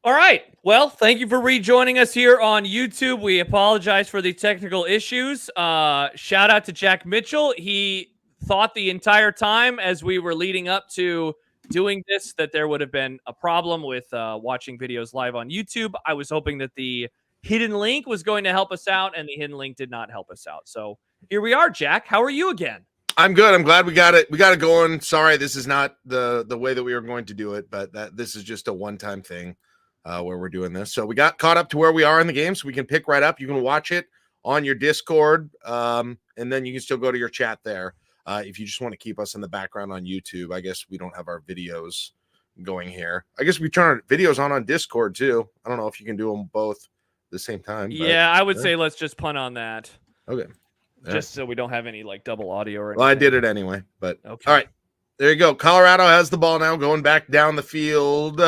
All right. Well, thank you for rejoining us here on YouTube. We apologize for the technical issues. Shout out to Jack Mitchell. He thought the entire time as we were leading up to doing this that there would have been a problem with watching videos live on YouTube. I was hoping that the hidden link was going to help us out, and the hidden link did not help us out. So here we are, Jack. How are you again? I'm good. I'm glad we got it. We got it going. Sorry, this is not the way that we were going to do it, but this is just a one-time thing where we're doing this. So we got caught up to where we are in the game, so we can pick right up. You can watch it on your Discord, and then you can still go to your chat there. If you just want to keep us in the background on YouTube, I guess we don't have our videos going here. I guess we turn our videos on Discord too. I don't know if you can do them both at the same time. Yeah, I would say let's just punt on that. Okay. Just so we don't have any like double audio or anything. Well, I did it anyway, but okay. All right. There you go. Colorado has the ball now, going back down the field.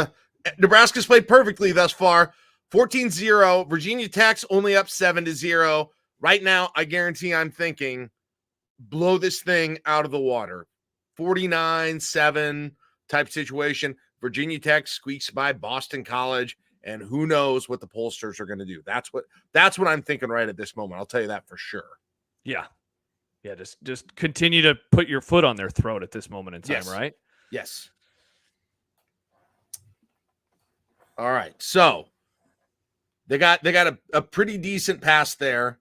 Nebraska's played perfectly thus far. 14-0. Virginia Tech's only up 7-0. Right now, I guarantee I'm thinking blow this thing out of the water. 49-7 type situation. Virginia Tech squeaks by Boston College, and who knows what the pollsters are going to do. That's what I'm thinking right at this moment. I'll tell you that for sure. Yeah. Just continue to put your foot on their throat at this moment in time, yes. right? Yes. All right. So they got a pretty decent pass there,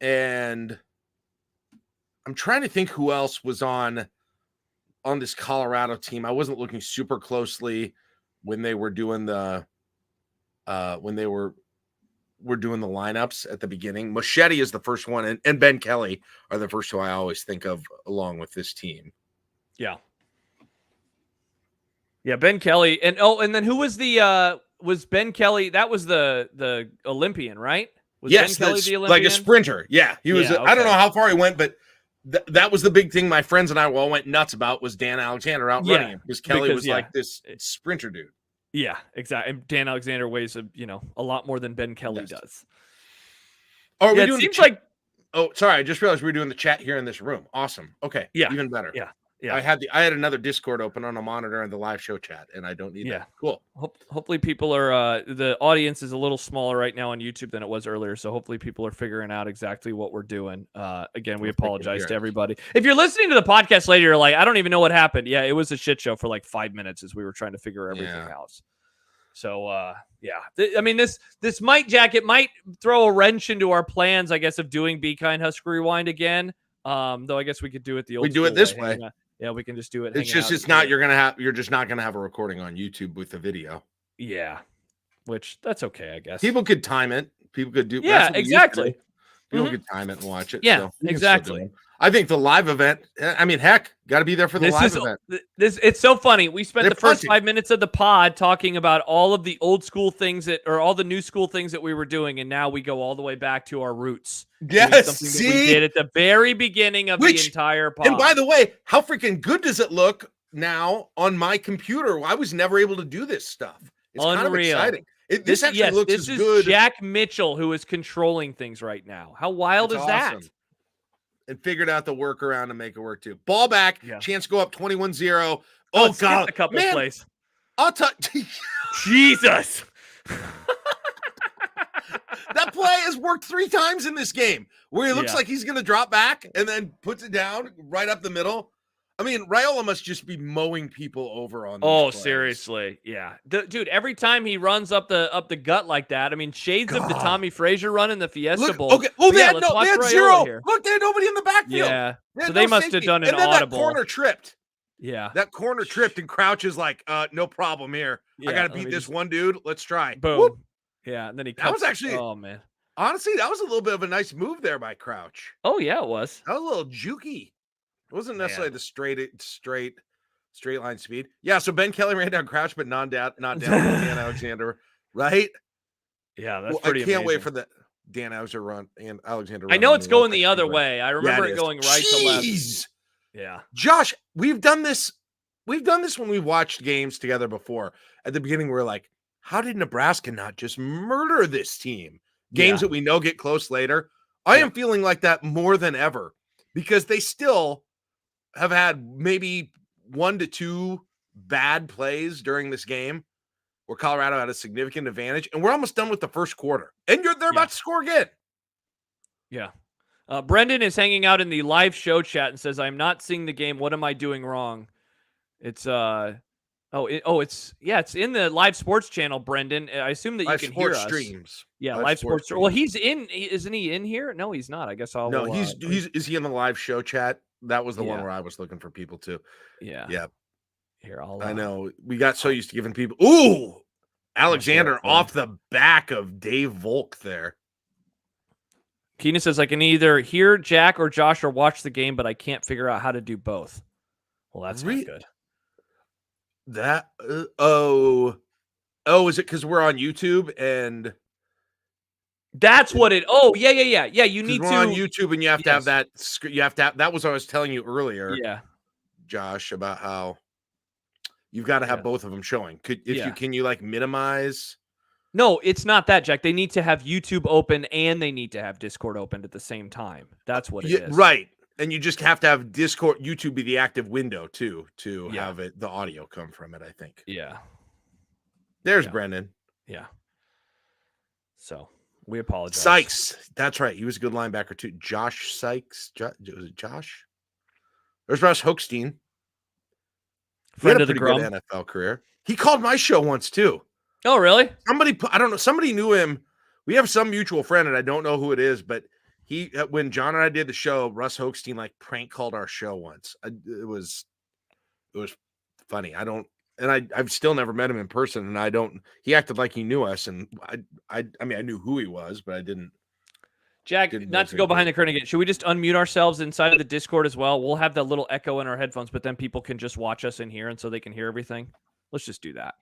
and I'm trying to think who else was on this Colorado team. I wasn't looking super closely when they were doing the we're doing the lineups at the beginning. Machete is the first one, and Ben Kelly are the first two I always think of along with this team. Yeah. Yeah, Ben Kelly. And then who was was Ben Kelly? That was the Olympian, right? Was yes, Ben Kelly the Olympian? Like a sprinter. Yeah, he was. Yeah, okay. I don't know how far he went, but that was the big thing my friends and I all went nuts about was Dan Alexander running him because Kelly was like this sprinter dude. Yeah, exactly. And Dan Alexander weighs a lot more than Ben Kelly does. Oh, it seems like. Oh, sorry. I just realized we were doing the chat here in this room. Awesome. Okay. Yeah. Even better. Yeah. I had another Discord open on a monitor and the live show chat, and I don't need that. Cool. Hopefully people are the audience is a little smaller right now on YouTube than it was earlier, so hopefully people are figuring out exactly what we're doing. Again, we apologize to everybody. If you're listening to the podcast later, you're like, I don't even know what happened. Yeah, it was a shit show for like 5 minutes as we were trying to figure everything out. So I mean this might, Jack, it might throw a wrench into our plans, I guess, of doing Be Kind Husker Rewind again. Though I guess we could do it the old. We do it this way. Yeah, we can just do it. It's just you're just not gonna have a recording on YouTube with the video. Yeah, which that's okay, I guess. People could time it. People could do. Yeah, exactly. People could time it and watch it. Yeah, so exactly. I think the live event. I mean, heck, got to be there for the live event. It's so funny. We spent the first 5 minutes of the pod talking about all of the old school things or all the new school things that we were doing, and now we go all the way back to our roots. Yes, something that we did at the very beginning of the entire pod. And by the way, how freaking good does it look now on my computer? I was never able to do this stuff. It's Unreal. Kind of exciting. This actually looks as good. This is Jack Mitchell who is controlling things right now. How wild is that? And figured out the workaround to make it work too. Ball back, chance to go up 21-0. Oh God, a couple plays. I'll tell Jesus. That play has worked 3 times in this game where he looks like he's going to drop back and then puts it down right up the middle. I mean, Raiola must just be mowing people over on these plays. Seriously. Yeah. Dude, every time he runs up the gut like that, I mean, shades of the Tommy Frazier run in the Fiesta Bowl. Okay. Oh, they had 0. Here. Look, they had nobody in the backfield. Yeah. So they must have done an audible. That corner tripped. Yeah. That corner tripped, and Crouch is like, no problem here. I got to beat this one dude. Let's try. Boom. Whoop. Yeah. And then he cuts. That was actually, oh, man. Honestly, that was a little bit of a nice move there by Crouch. Oh, yeah, it was. That was a little jukey. It wasn't necessarily the straight line speed. Yeah, so Ben Kelly ran down Crouch, but not down Dan Alexander, right? Yeah, that's pretty amazing. I can't wait for the Dan Alexander run and Alexander. I know it's going the other way. I remember it going right to left. Yeah. Josh, we've done this when we watched games together before. At the beginning, we were like, how did Nebraska not just murder this team? Games that we know get close later. I am feeling like that more than ever because they still have had maybe 1 to 2 bad plays during this game. where Colorado had a significant advantage, and we're almost done with the first quarter, and they're about to score again. Yeah. Brendan is hanging out in the live show chat and says, "I'm not seeing the game. What am I doing wrong?" It's it's in the live sports channel, Brendan. I assume that you can hear us. Streams. Yeah, live sports. Well, he's in. Isn't he in here? No, he's not. I guess I'll. No, is he in the live show chat? That was the one Yeah. where I was looking for people too. Yeah. Yeah. Here, I know. We got so used to giving people. Ooh, Alexander off the back of Dave Volk there. Keenan says, I can either hear Jack or Josh or watch the game, but I can't figure out how to do both. Well, that's not good. That is it because we're on YouTube and that's what it? Oh, yeah. You need to on YouTube and you have to have that. You have to have that. Was what I was telling you earlier. Yeah, Josh, about how you've got to have both of them showing. Can you like minimize? No, it's not that, Jack. They need to have YouTube open and they need to have Discord opened at the same time. That's what it is. Right. And you just have to have YouTube be the active window too to have the audio come from it, I think. Yeah. There's Brendan. Yeah. So we apologize. Sykes. That's right. He was a good linebacker too. Josh Sykes. Was it Josh? There's Russ Hochstein. Friend of the good NFL career. He called my show once too. Oh, really? I don't know. Somebody knew him. We have some mutual friend, and I don't know who it is, but when John and I did the show, Russ Hochstein like prank called our show once. It was funny. I've still never met him in person, and he acted like he knew us, and I mean, I knew who he was, but I didn't. Jack, not to go behind the curtain again, should we just unmute ourselves inside of the Discord as well? We'll have that little echo in our headphones, but then people can just watch us in here, and so they can hear everything. Let's just do that.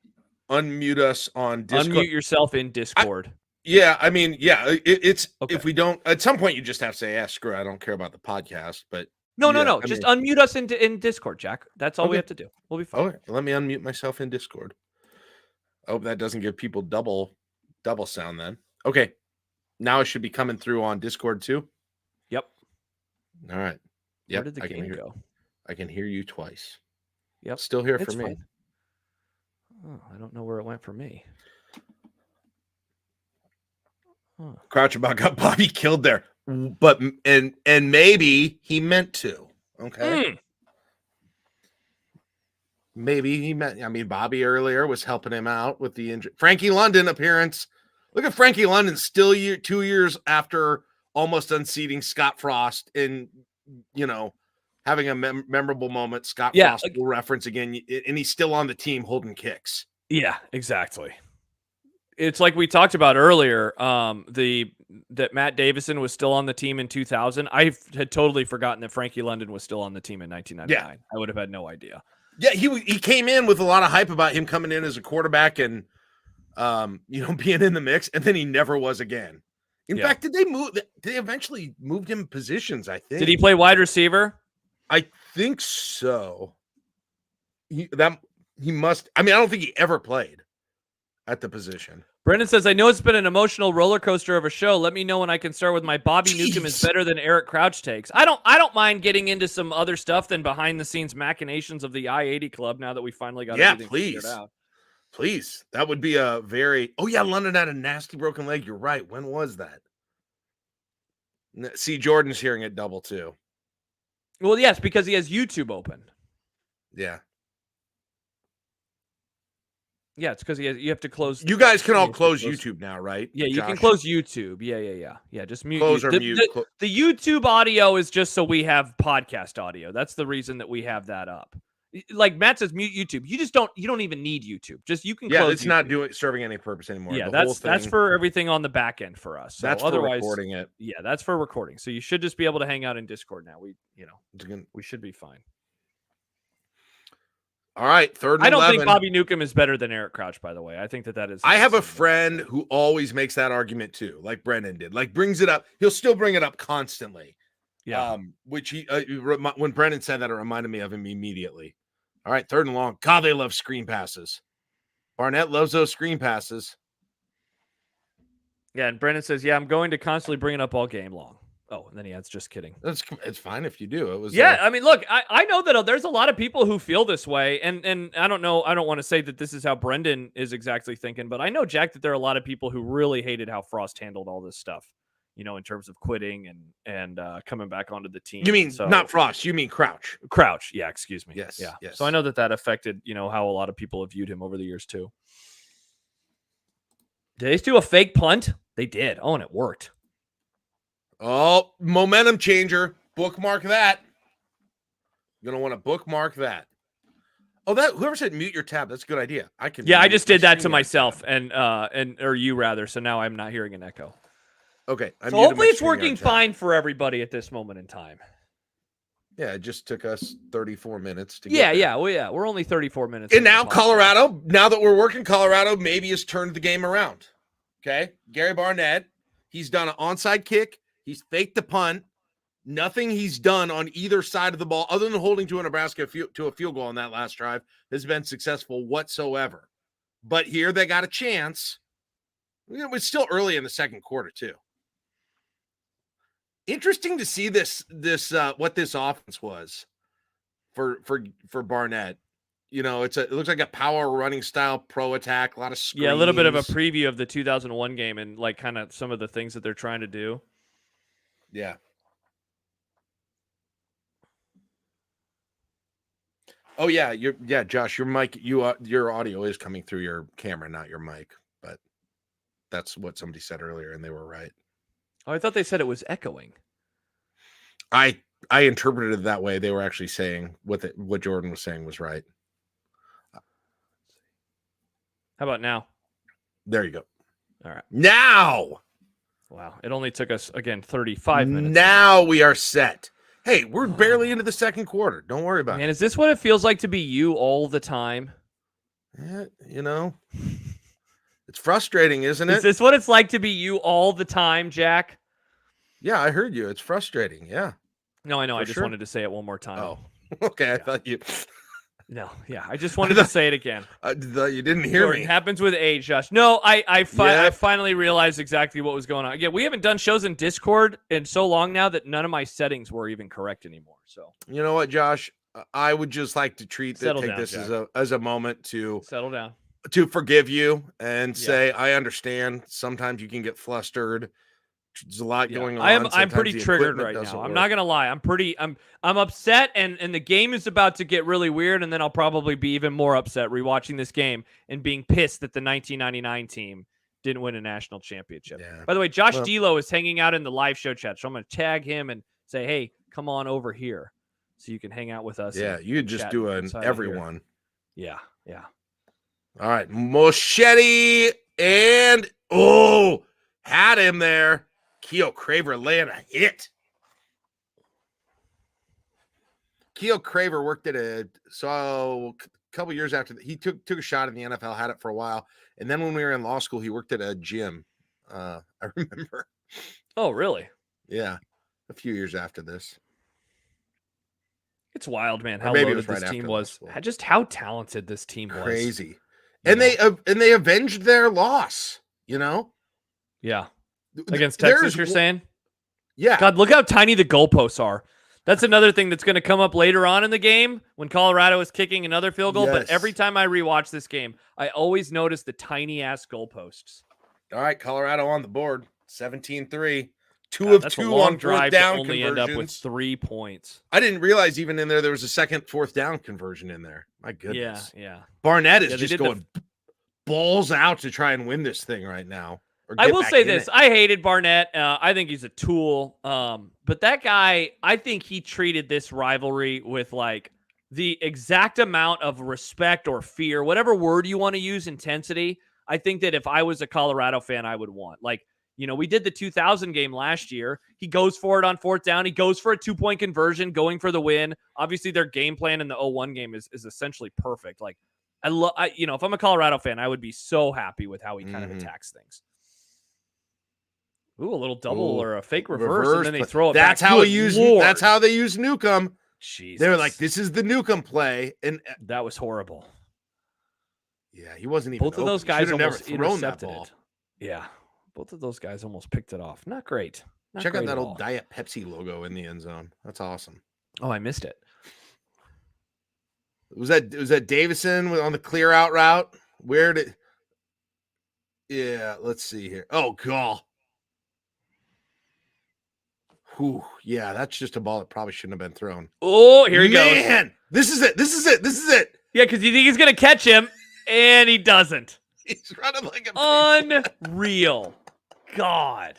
Unmute us on Discord. Unmute yourself in Discord. It's okay. If we don't, at some point you just have to say, screw it, I don't care about the podcast, but no. Just unmute us in Discord, Jack. That's all we have to do. We'll be fine. Okay, let me unmute myself in Discord. I hope that doesn't give people double sound then. Okay. Now it should be coming through on Discord too. Yep. All right. Yep. Where did the game go? I can hear you twice. Yep. Still here for me. Fine. Oh, I don't know where it went for me. Crouch about got Bobby killed there, but and maybe he meant to. Okay. Maybe he meant. I mean, Bobby earlier was helping him out with the injury. Frankie London appearance. Look at Frankie London still 2 years after almost unseating Scott Frost and having a memorable moment. Scott Frost will reference again, and he's still on the team holding kicks. Yeah, exactly. It's like we talked about earlier, that Matt Davison was still on the team in 2000. I had totally forgotten that Frankie London was still on the team in 1999. Yeah. I would have had no idea. Yeah, he came in with a lot of hype about him coming in as a quarterback and being in the mix, and then he never was again. In fact, did they eventually moved him positions, I think. Did he play wide receiver? I think so. He must. I mean, I don't think he ever played at the position. Brendan says, I know it's been an emotional roller coaster of a show. Let me know when I can start with my Bobby Newcomb is better than Eric Crouch takes. I don't mind getting into some other stuff than behind the scenes machinations of the I-80 club now that we finally got everything figured out. Please. That would be a very... Oh, yeah, London had a nasty broken leg. You're right. When was that? See, Jordan's hearing it double, too. Well, yes, because he has YouTube open. Yeah. Yeah, it's because you have to close... You guys can all close YouTube now, right? Yeah, you can close YouTube. Yeah. Yeah, just mute. Close or mute. The YouTube audio is just so we have podcast audio. That's the reason that we have that up. Like Matt says, mute YouTube. You don't even need YouTube. Just you can close. Yeah, it's YouTube. not serving any purpose anymore. Yeah, that's for everything on the back end for us. So that's otherwise, for recording it. Yeah, that's for recording. So you should just be able to hang out in Discord now. We should be fine. All right, third and 11. I don't think Bobby Newcomb is better than Eric Crouch, by the way. I think that is. I have a friend who always makes that argument too, like Brendan did. Like brings it up. He'll still bring it up constantly. Yeah. Which he when Brendan said that, it reminded me of him immediately. All right, third and long. God, they love screen passes. Barnett loves those screen passes. Yeah, and Brendan says, yeah, I'm going to constantly bring it up all game long. Oh, and then he adds, just kidding. It's fine if you do. It was I mean, look, I know that there's a lot of people who feel this way, and I don't know, I don't want to say that this is how Brendan is exactly thinking, but I know, Jack, that there are a lot of people who really hated how Frost handled all this stuff, you know, in terms of quitting and coming back onto the team. You mean not Frost? You mean Crouch? Crouch, yeah, excuse me. Yes, yeah. yes. So I know that affected, you know, how a lot of people have viewed him over the years too. Did they do a fake punt? They did. Oh, and it worked. Oh, momentum changer. Bookmark that. You're going to want to bookmark that. Oh, that whoever said mute your tab, that's a good idea. I can. Yeah, I just did that to myself and or you rather. So now I'm not hearing an echo. Okay. So hopefully it's working fine for everybody at this moment in time. Yeah, it just took us 34 minutes to get there. Yeah. Well, yeah, we're only 34 minutes. And now Colorado, now that we're working, Colorado maybe has turned the game around. Okay. Gary Barnett, he's done an onside kick. He's faked the punt. Nothing he's done on either side of the ball, other than holding to a Nebraska to a field goal on that last drive, has been successful whatsoever. But here they got a chance. It was still early in the second quarter too. Interesting to see this what this offense was for Barnett. You know, it looks like a power running style pro attack, a lot of screens. Yeah, a little bit of a preview of the 2001 game and like kind of some of the things that they're trying to do. Yeah. Oh yeah, Josh, your mic, your audio is coming through your camera, not your mic, but that's what somebody said earlier, and they were right. Oh, I thought they said it was echoing. I interpreted it that way. They were actually saying what Jordan was saying was right. How about now? There you go. All right. Now. Wow. It only took us, again, 35 minutes. Now we are set. Hey, we're barely into the second quarter. Don't worry about it. Man, is this what it feels like to be you all the time? Yeah, you know. It's frustrating, isn't it? Is this what it's like to be you all the time, Jack? Yeah, I heard you. It's frustrating. Yeah. No, I know. I just wanted to say it one more time. Oh, okay. Yeah. I thought you... No, yeah. I just wanted to say it again. I thought you didn't hear me. It happens with age, Josh. No, I finally realized exactly what was going on. Again, we haven't done shows in Discord in so long now that none of my settings were even correct anymore. So you know what, Josh? I would just like to take this as a moment to settle down, to forgive you and say I understand. Sometimes you can get flustered. There's a lot going on. I'm pretty triggered right now. I'm not gonna lie. I'm upset, and the game is about to get really weird, and then I'll probably be even more upset rewatching this game and being pissed that the 1999 team didn't win a national championship. Yeah. By the way, Josh D'Lo is hanging out in the live show chat, so I'm gonna tag him and say, "Hey, come on over here, so you can hang out with us." Yeah, you could just do an everyone. Yeah. All right, Moschetti and had him there. Keo Craver laying a hit. Keo Craver worked at a couple years after he took a shot in the NFL, had it for a while, and then when we were in law school, he worked at a gym. I remember. Oh, really? Yeah, a few years after this. It's wild, man. How loaded this team was. Just how talented this team was. Crazy, and they avenged their loss. You know. Yeah. Against Texas, you're saying? Yeah. God, look how tiny the goalposts are. That's another thing that's going to come up later on in the game when Colorado is kicking another field goal. Yes. But every time I rewatch this game, I always notice the tiny-ass goalposts. All right, Colorado on the board, 17-3. Two of two on fourth down only conversions. End up with 3 points. I didn't realize even in there was a second fourth down conversion in there. My goodness. Yeah. Barnett is just going balls out to try and win this thing right now. I will say this. I hated Barnett. I think he's a tool. But that guy, I think he treated this rivalry with like the exact amount of respect or fear, whatever word you want to use, intensity. I think that if I was a Colorado fan, I would want. Like, you know, we did the 2000 game last year. He goes for it on fourth down. He goes for a 2-point conversion, going for the win. Obviously, their game plan in the 01 game is essentially perfect. Like, if I'm a Colorado fan, I would be so happy with how he kind of attacks things. Ooh, a little double or a fake reverse, and then they throw it back. That's how they use Newcomb. Jesus. They were like, this is the Newcomb play. And that was horrible. Yeah, he wasn't even Both of those guys almost thrown that ball. Yeah. Both of those guys almost picked it off. Not great. Check out that old Diet Pepsi logo in the end zone. That's awesome. Oh, I missed it. Was that Davison on the clear out route? Where did? Yeah, let's see here. Oh, God. Whew, yeah, that's just a ball that probably shouldn't have been thrown. Oh, here he goes. Man, this is it. Yeah, because you think he's going to catch him, and he doesn't. He's running like a unreal. God.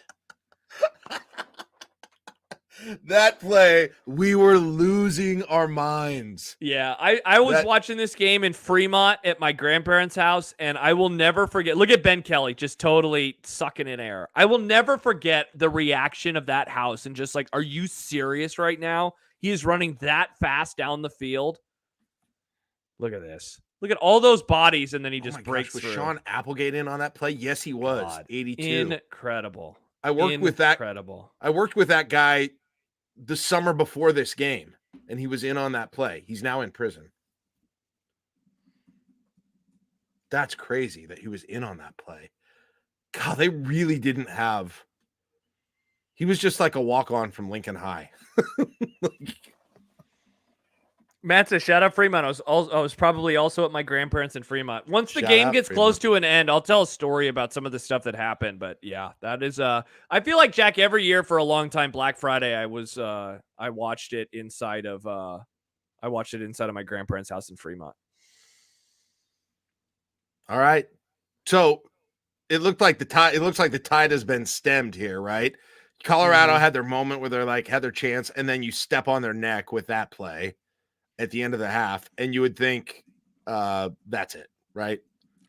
That play, we were losing our minds. Yeah, I was watching this game in Fremont at my grandparents' house, and I will never forget. Look at Ben Kelly just totally sucking in air. I will never forget the reaction of that house and just like, are you serious right now? He is running that fast down the field. Look at this. Look at all those bodies, and then he just breaks through. Was Sean Applegate in on that play? Yes, he was. God, 82. Incredible. I worked with that guy the summer before this game, and he was in on that play. He's now in prison. That's crazy that he was in on that play. God, they really didn't have. He was just like a walk-on from Lincoln High. Matt says, shout out Fremont. I was probably also at my grandparents in Fremont. Once the game gets close to an end, I'll tell a story about some of the stuff that happened. But yeah, that is I feel like, Jack, every year for a long time, Black Friday, I watched it inside of my grandparents' house in Fremont. All right. So it looks like the tide has been stemmed here, right? Colorado had their moment where they're like had their chance, and then you step on their neck with that play at the end of the half, and you would think that's it, right?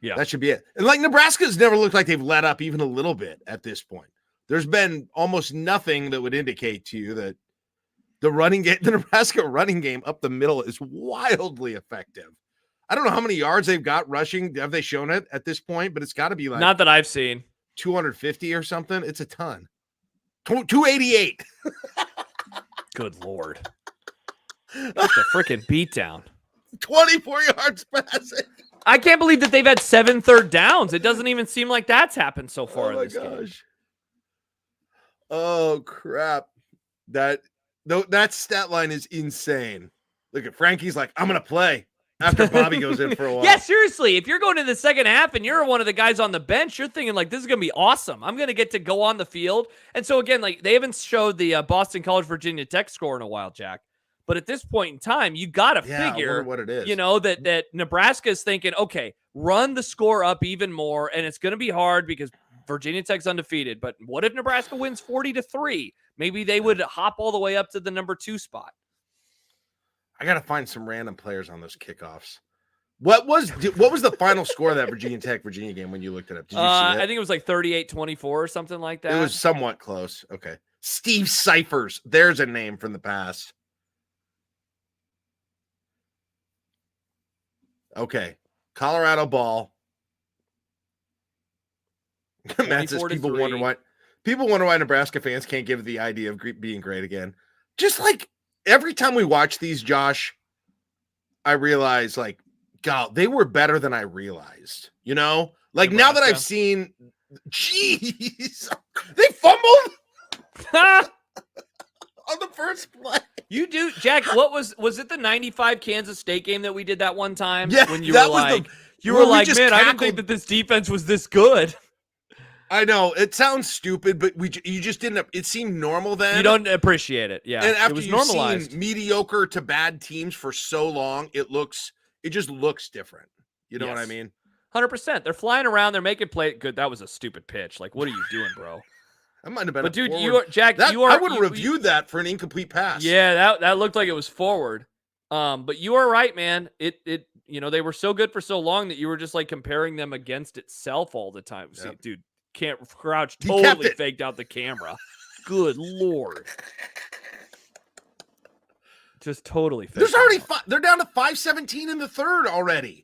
Yeah, that should be it. And like Nebraska's never looked like they've let up even a little bit at this point. There's been almost nothing that would indicate to you that the Nebraska running game up the middle is wildly effective. I don't know how many yards they've got rushing. Have they shown it at this point? But it's got to be like not that I've seen 250 or something. It's a ton. 288. Good Lord. That's a freaking beatdown. 24 yards passing. I can't believe that they've had 7 third downs. It doesn't even seem like that's happened so far in this game. Oh, crap. That stat line is insane. Look at Frankie's like, I'm going to play after Bobby goes in for a while. Yeah, seriously. If you're going in the second half and you're one of the guys on the bench, you're thinking like, this is going to be awesome. I'm going to get to go on the field. And so, again, like they haven't showed the Boston College Virginia Tech score in a while, Jack. But at this point in time, you got to figure, what it is. That Nebraska is thinking, okay, run the score up even more. And it's going to be hard because Virginia Tech's undefeated. But what if Nebraska wins 40-3? Maybe they would hop all the way up to the number 2 spot. I got to find some random players on those kickoffs. What was the final score of that Virginia game when you looked it up? Did you see it? I think it was like 38-24 or something like that. It was somewhat close. Okay. Steve Cyphers. There's a name from the past. Okay. Colorado ball. Matt says people wonder why Nebraska fans can't give the idea of being great again. Just like every time we watch these, Josh, I realize like, God, they were better than I realized, you know, like Nebraska. Now that I've seen, jeez, they fumbled on the first play. You do, Jack. What was it the 95 Kansas State game that we did that one time? Yeah, when you were like, man, I didn't think that this defense was this good. I know it sounds stupid, but you just didn't. It seemed normal then. You don't appreciate it, yeah. And after it was you've normalized. Seen mediocre to bad teams for so long, it just looks different. You know what I mean? 100%. They're flying around. They're making play. Good. That was a stupid pitch. Like, what are you doing, bro? That might have been. But dude, forward. I would have reviewed that for an incomplete pass. Yeah, that looked like it was forward. But you are right, man. It they were so good for so long that you were just like comparing them against itself all the time. Yep. See, dude, Crouch totally faked out the camera. Good Lord. Just totally faked. There's already they're down to 5:17 in the third already.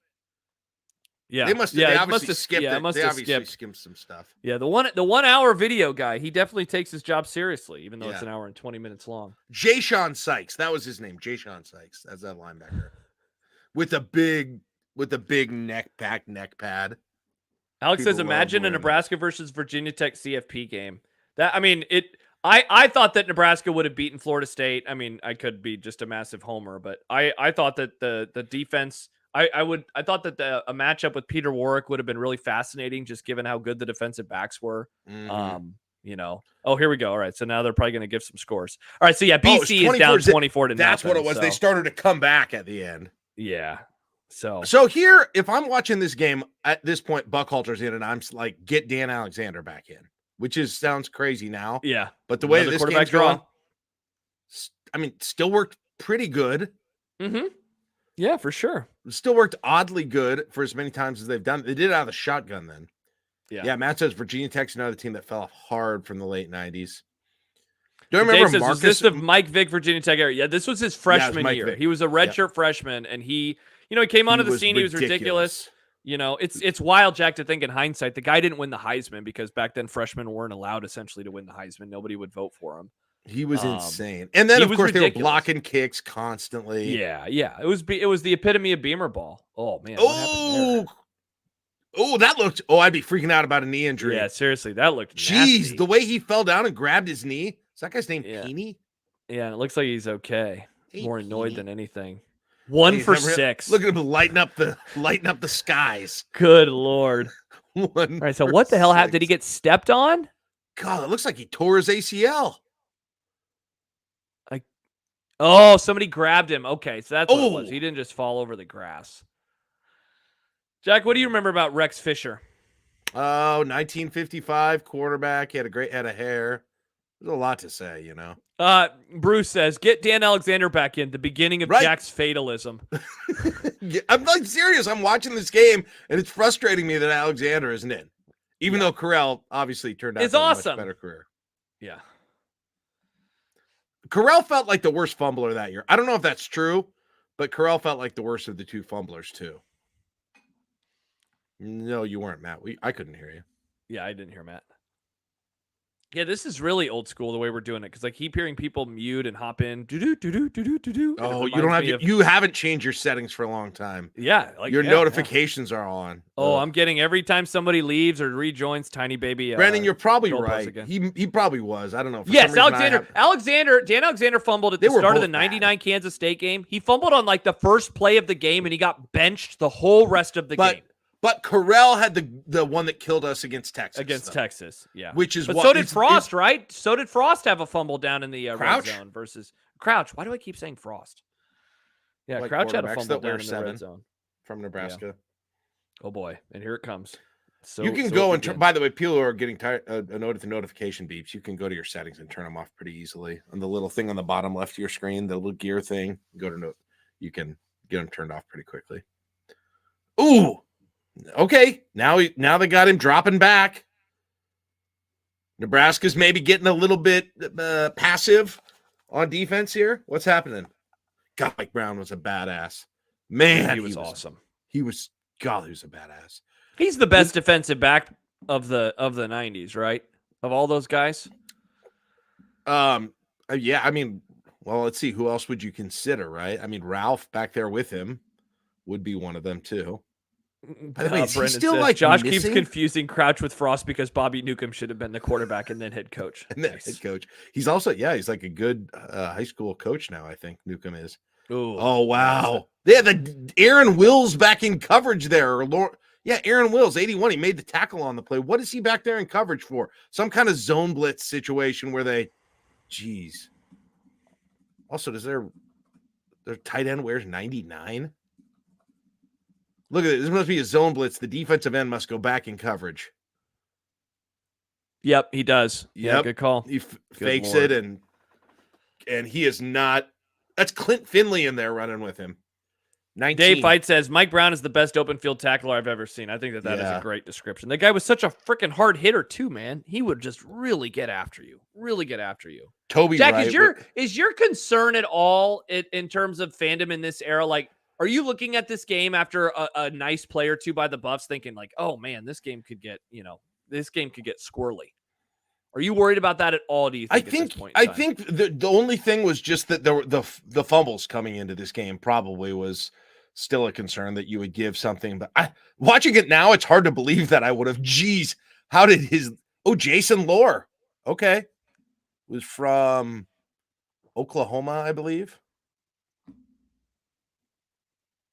Yeah, they must have skipped it. They obviously skimmed some stuff. Yeah, the 1 hour video guy, he definitely takes his job seriously, even though it's an hour and 20 minutes long. Jay-Sean Sykes, that was his name. Jay-Sean Sykes, that's that linebacker with the big neck pad. Alex says, imagine a Nebraska versus Virginia Tech CFP game. I thought that Nebraska would have beaten Florida State. I mean, I could be just a massive homer, but I thought that the defense. I thought that a matchup with Peter Warwick would have been really fascinating, just given how good the defensive backs were. Mhm. Oh, here we go. All right, so now they're probably going to give some scores. All right, so yeah, Oh, it's BC is down 24 to That's nothing. what it was. So. They started to come back at the end. Yeah. So here, if I'm watching this game at this point, Buckhalter's in, and I'm like, get Dan Alexander back in, which sounds crazy now. Yeah, but the way this game's going, I mean, still worked pretty good. Mm-hmm. Yeah, for sure. Still worked oddly good for as many times as they've done. They did it out of the shotgun then. Yeah. Matt says Virginia Tech's another team that fell off hard from the late 90s. Do you remember Dave says, Marcus? Is this the Mike Vick Virginia Tech era? Yeah, this was his freshman year. Vick. He was a redshirt freshman, and he came onto the scene. He was ridiculous. It's wild, Jack, to think in hindsight, the guy didn't win the Heisman because back then freshmen weren't allowed essentially to win the Heisman. Nobody would vote for him. He was insane. And then, of course, they were blocking kicks constantly. Yeah. It was the epitome of Beamer ball. Oh, man. That looked. I'd be freaking out about a knee injury. Yeah, seriously. That looked nasty. The way he fell down and grabbed his knee. Is that guy's name Peeny? Yeah, it looks like he's okay. More annoyed than anything. 1 for 6. Look at him lighting up the skies. Good Lord. All right, so what the hell happened? Did he get stepped on? God, it looks like he tore his ACL. Somebody grabbed him. Okay, so that's what it was. He didn't just fall over the grass. Jack, what do you remember about Rex Fisher? 1955 quarterback. He had a head of hair. There's a lot to say, Bruce says, get Dan Alexander back in, the beginning of Jack's fatalism. I'm like serious. I'm watching this game, and it's frustrating me that Alexander isn't in. Even though Corral obviously turned out to have a much better career. Yeah. Corral felt like the worst fumbler that year. I don't know if that's true, but Corral felt like the worst of the two fumblers, too. No, you weren't, Matt. I couldn't hear you. Yeah, I didn't hear Matt. Yeah, this is really old school the way we're doing it because I keep hearing people mute and hop in. Oh, you don't have you haven't changed your settings for a long time. Yeah, your notifications are on. Oh, I'm getting every time somebody leaves or rejoins. Tiny baby. Brandon, you're probably right. He probably was. I don't know. Yes, Dan Alexander fumbled at the start of the '99 Kansas State game. He fumbled on like the first play of the game, and he got benched the whole rest of the game. But Corral had the one that killed us against Texas. Texas, yeah. But so did Frost, right? So did Frost have a fumble down in the red zone versus Crouch. Why do I keep saying Frost? Yeah, Crouch had a fumble down in the red zone. From Nebraska. Yeah. Oh, boy. And here it comes. So you can go and by the way, people who are getting tired the notification beeps, you can go to your settings and turn them off pretty easily. On the little thing on the bottom left of your screen, the little gear thing, you can get them turned off pretty quickly. Ooh. Okay, now they got him dropping back. Nebraska's maybe getting a little bit passive on defense here. What's happening? God, Mike Brown was a badass. Man, he was awesome. He was a badass. He's the best defensive back of the 90s, right? Of all those guys? Yeah, I mean, well, let's see. Who else would you consider, right? I mean, Ralph back there with him would be one of them, too. By the way, is he still says, like Josh missing? Keeps confusing Crouch with Frost because Bobby Newcomb should have been the quarterback and then head coach. Head coach. He's also, he's like a good high school coach now, I think Newcomb is. Ooh, oh, wow. Yeah, the Aaron Wills back in coverage there. Aaron Wills, 81. He made the tackle on the play. What is he back there in coverage for? Some kind of zone blitz situation where geez. Also, does their tight end wears 99? Look at it. This must be a zone blitz. The defensive end must go back in coverage. Yep, he does. Yep. Yeah, good call. He fakes it, and he is not. That's Clint Finley in there running with him. 19. Dave Fight says, Mike Brown is the best open field tackler I've ever seen. I think that is a great description. The guy was such a freaking hard hitter, too, man. He would just really get after you. Toby Jack, Wright, is your concern at all in terms of fandom in this era? Like, are you looking at this game after a nice play or two by the Buffs thinking like, oh man, this game could get squirrely? Are you worried about that at all? Do you think? I think the only thing was just that the fumbles coming into this game probably was still a concern that you would give something. But watching it now, it's hard to believe that I would have. Geez, how did Jason Lohr? Okay. was from Oklahoma, I believe.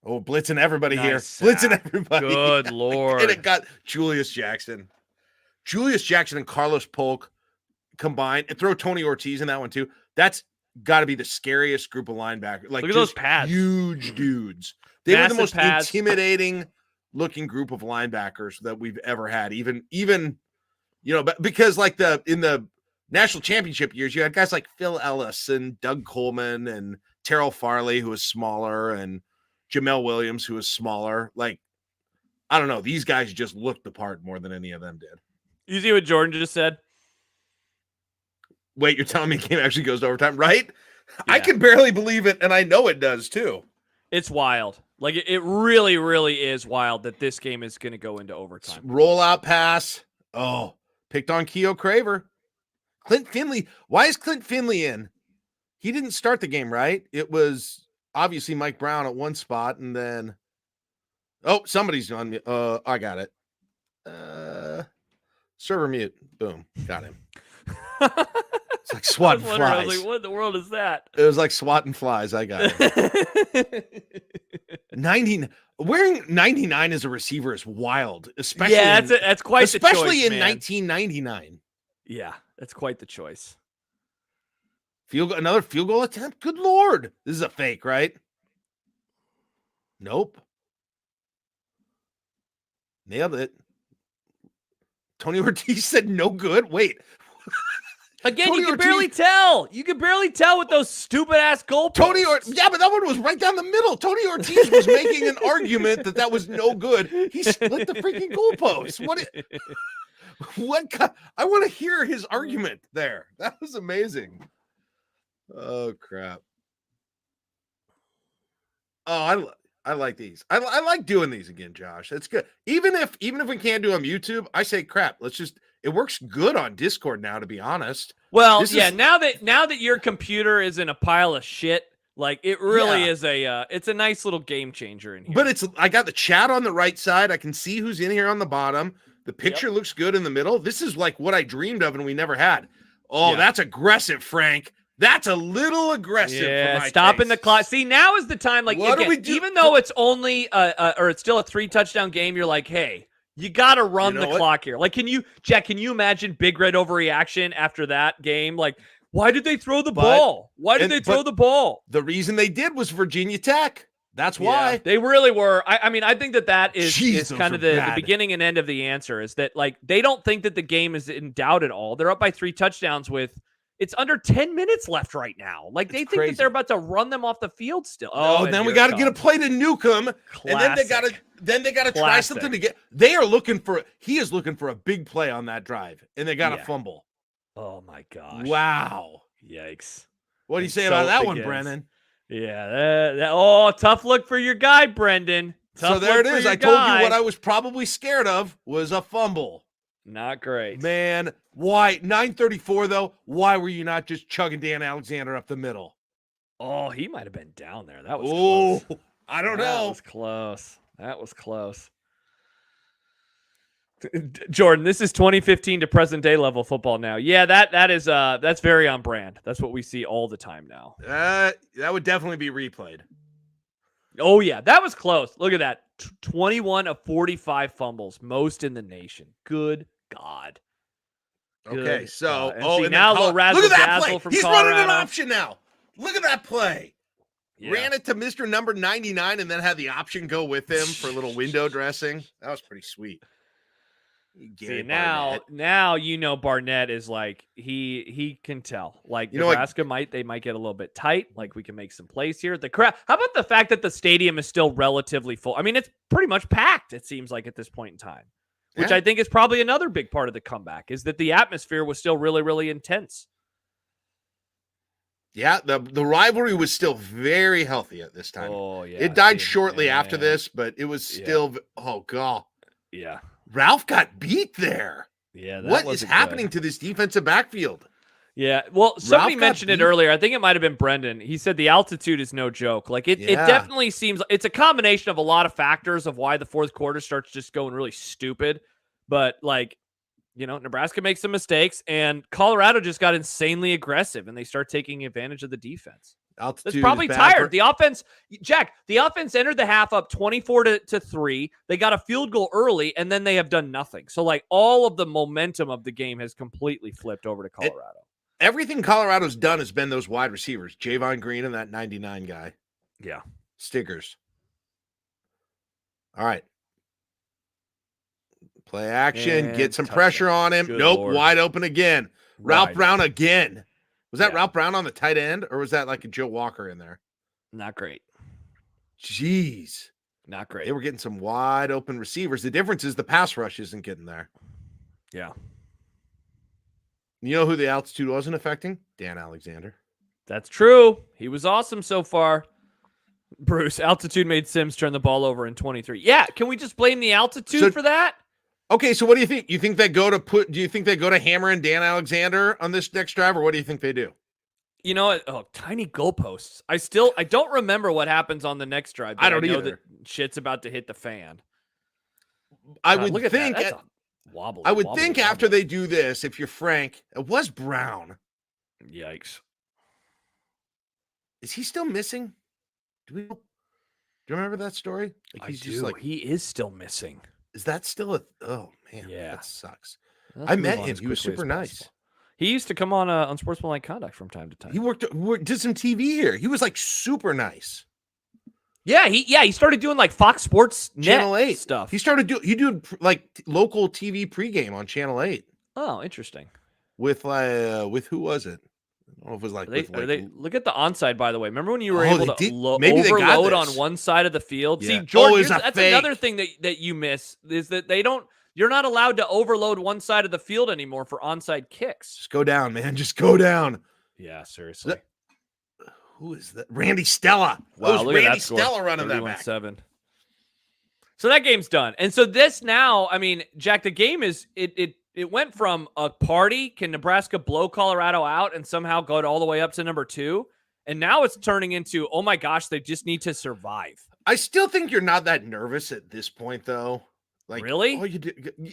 Oh, blitzing everybody here. Blitzing everybody. Good Lord. And it got Julius Jackson. Julius Jackson and Carlos Polk combined, and throw Tony Ortiz in that one too. That's got to be the scariest group of linebackers. Like, look at those pads. Huge dudes. They Massive were the most pads. intimidating looking group of linebackers that we've ever had. Even but because like in the national championship years, you had guys like Phil Ellis and Doug Coleman and Terrell Farley, who was smaller, and Jamel Williams, who was smaller. Like, I don't know. These guys just looked the part more than any of them did. You see what Jordan just said? Wait, you're telling me the game actually goes to overtime, right? Yeah. I can barely believe it, and I know it does too. It's wild. Like, it really, really is wild that this game is going to go into overtime. Rollout pass. Oh, picked on Keo Craver. Clint Finley. Why is Clint Finley in? He didn't start the game, right? It was obviously Mike Brown at one spot, and then somebody's on me. I got it. Server mute. Boom. Got him. It's like swatting flies. I was like, what in the world is that? It was like swatting flies. I got it. 90 wearing 99 as a receiver is wild, especially that's quite the choice, especially in man. 1999. Yeah, that's quite the choice. Another field goal attempt. Good Lord. This is a fake, right? Nope. Nailed it. Tony Ortiz said no good. Wait. Again, you can barely tell. You can barely tell with those stupid ass goalposts. Yeah, but that one was right down the middle. Tony Ortiz was making an argument that was no good. He split the freaking goalpost. I want to hear his argument there. That was amazing. Oh crap. Oh, I like these. I like doing these again, Josh. That's good. Even if we can't do them on YouTube, I say crap. It works good on Discord now, to be honest. Well, now that your computer is in a pile of shit, like, it really is it's a nice little game changer in here. But I got the chat on the right side. I can see who's in here on the bottom. The picture looks good in the middle. This is like what I dreamed of and we never had. Oh, that's aggressive, Frank. That's a little aggressive. Yeah, for my stopping taste. the clock. See, now is the time. Like, What do again, we do? even though it's only or it's still a 3-touchdown game, you're like, hey, you got to run the clock here. Like, can you imagine Big Red overreaction after that game? Like, why did they throw the ball? Why did they throw the ball? The reason they did was Virginia Tech. That's why. Yeah, they really were. I mean, I think that is kind of the beginning and end of the answer, is that, like, they don't think that the game is in doubt at all. They're up by 3 touchdowns with it's under 10 minutes left right now. Like, they think that they're about to run them off the field still. Oh, and then we got to get a play to nuke them. And then they got to try something to get. He is looking for a big play on that drive, and they got to fumble. Oh my gosh. Wow. Yikes. What do you say about that one, Brennan? Yeah. Tough look for your guy, Brendan. So there it is. I told you what I was probably scared of was a fumble. Not great. Man, why? 9:34, though. Why were you not just chugging Dan Alexander up the middle? Oh, he might have been down there. That was close. I don't know. That was close. Jordan, this is 2015 to present day level football now. Yeah, that's very on brand. That's what we see all the time now. That would definitely be replayed. Oh, yeah. That was close. Look at that. 21 of 45 fumbles, most in the nation. Good God. Okay, so and now look at that play. He's running an option now. Look at that play. Yeah. Ran it to Mr. Number 99 and then had the option go with him for a little window dressing. That was pretty sweet. See, now Barnett is like he can tell. Like, Nebraska might get a little bit tight. Like, we can make some plays here. The crowd. How about the fact that the stadium is still relatively full? I mean, it's pretty much packed. It seems like at this point in time, which I think is probably another big part of the comeback, is that the atmosphere was still really, really intense. Yeah, the rivalry was still very healthy at this time. Oh yeah, it died shortly after this, but it was still. Oh god. Yeah. Ralph got beat there. Yeah. What is happening to this defensive backfield? Yeah. Well, somebody mentioned it earlier. I think it might have been Brendan. He said the altitude is no joke. Like, it definitely seems it's a combination of a lot of factors of why the fourth quarter starts just going really stupid. But, like, Nebraska makes some mistakes, and Colorado just got insanely aggressive, and they start taking advantage of the defense. Altitude It's probably tired. The offense, Jack, the offense entered the half up 24-3. They got a field goal early, and then they have done nothing. So, all of the momentum of the game has completely flipped over to Colorado. Everything Colorado's done has been those wide receivers, Javon Green and that 99 guy. Yeah. Stickers. All right. Play action. And get some touchdown. pressure on him. Good Nope. Lord. Wide open again. Ralph Brown again. Was that Yeah. Ralph Brown on the tight end, or was that like a Joe Walker in there? Not great. Jeez. Not great. They were getting some wide open receivers. The difference is the pass rush isn't getting there. Yeah. You know who the altitude wasn't affecting? Dan Alexander. That's true. He was awesome so far. Bruce, altitude made Sims turn the ball over in 23. Yeah, can we just blame the altitude for that? Okay, so what do you think? Do you think they go to hammer and Dan Alexander on this next drive, or what do you think they do? You know what? Oh, tiny goalposts. I don't remember what happens on the next drive. I don't know either. That shit's about to hit the fan. I would think. Wobbly. I would think after they do this, if you're Frank, it was Brown. Yikes. Is he still missing? Do you remember that story? He's just he is still missing. Is that still a? Oh man, yeah, that sucks. Let's I met him. He was super nice. He used to come on Sportsmanlike Conduct from time to time. He did some TV here. He was super nice. Yeah, he started doing Fox Sports Channel 8 stuff. He did local TV pregame on Channel 8. Oh, interesting. With who was it? I don't know if it was look at the onside, by the way. Remember when you were able to overload on one side of the field? Yeah. See, George, that's another thing that you miss is that you're not allowed to overload one side of the field anymore for onside kicks. Just go down, man. Just go down. Yeah, seriously. Who is that? Randy Stella. Wow, look Randy at that score. Stella running that back. 7. So that game's done. And so this now, I mean, Jack, the game is it went from a party, can Nebraska blow Colorado out and somehow go all the way up to number 2? And now it's turning into, oh my gosh, they just need to survive. I still think you're not that nervous at this point, though. Really?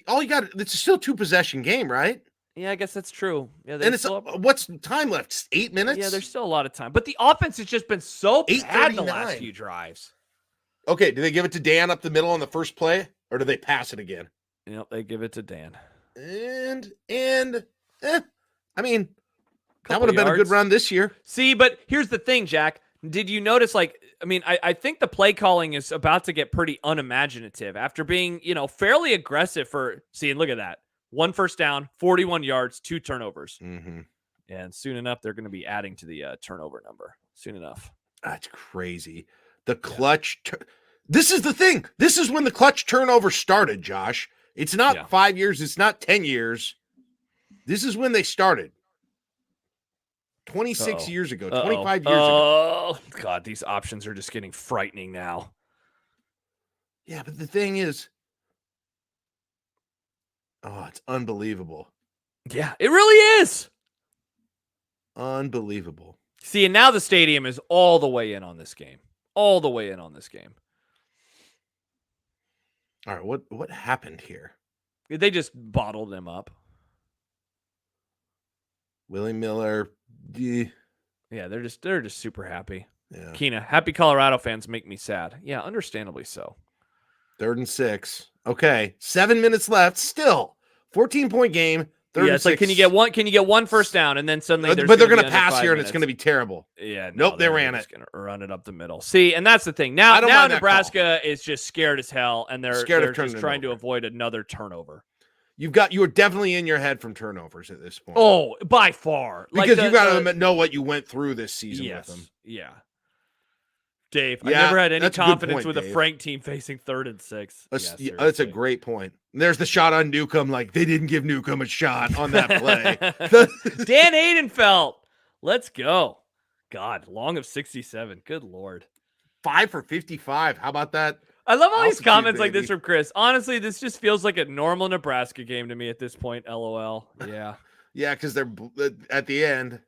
All you got, it's still 2-possession game, right? Yeah, I guess that's true. Yeah, and it's what's time left? 8 minutes? Yeah, there's still a lot of time. But the offense has just been so bad the last few drives. Okay, do they give it to Dan up the middle on the first play, or do they pass it again? Yep, they give it to Dan. I mean, that would have been a good run this year. See, but here's the thing, Jack. Did you notice, I think the play calling is about to get pretty unimaginative after being, fairly aggressive and look at that. 1 first down, 41 yards, 2 turnovers. Mm-hmm. And soon enough, they're going to be adding to the turnover number. Soon enough. That's crazy. The clutch. This is the thing. This is when the clutch turnover started, Josh. It's not 5 years. It's not 10 years. This is when they started. 26 years ago, 25 years ago. Oh, God, these options are just getting frightening now. Yeah, but the thing is, it's unbelievable. Yeah, it really is. Unbelievable. See, and now the stadium is all the way in on this game. All the way in on this game. All right, what happened here? They just bottled them up. Willie Miller. Yeah, they're just super happy. Yeah. Keena, happy Colorado fans make me sad. Yeah, understandably so. 3rd and 6. Okay, 7 minutes left. Still 14-point game. Yeah, it's like, can you get one first down, and then suddenly but they're going to pass here, and it's going to be terrible. Yeah, nope, they ran it. Going to run it up the middle. See, and that's the thing. Now Nebraska is just scared as hell, and they're just trying to avoid another turnover. You are definitely in your head from turnovers at this point. Oh, by far, because you got to know what you went through this season with them. Yeah. Dave, I never had any confidence with a Frank team facing 3rd and 6. That's a great point. There's the shot on Newcomb. They didn't give Newcomb a shot on that play. Dan Aidenfeld. Let's go. God, long of 67. Good Lord. 5 for 55. How about that? I love all these comments like this from Chris. Honestly, this just feels like a normal Nebraska game to me at this point. LOL. Yeah. Yeah, because they're at the end.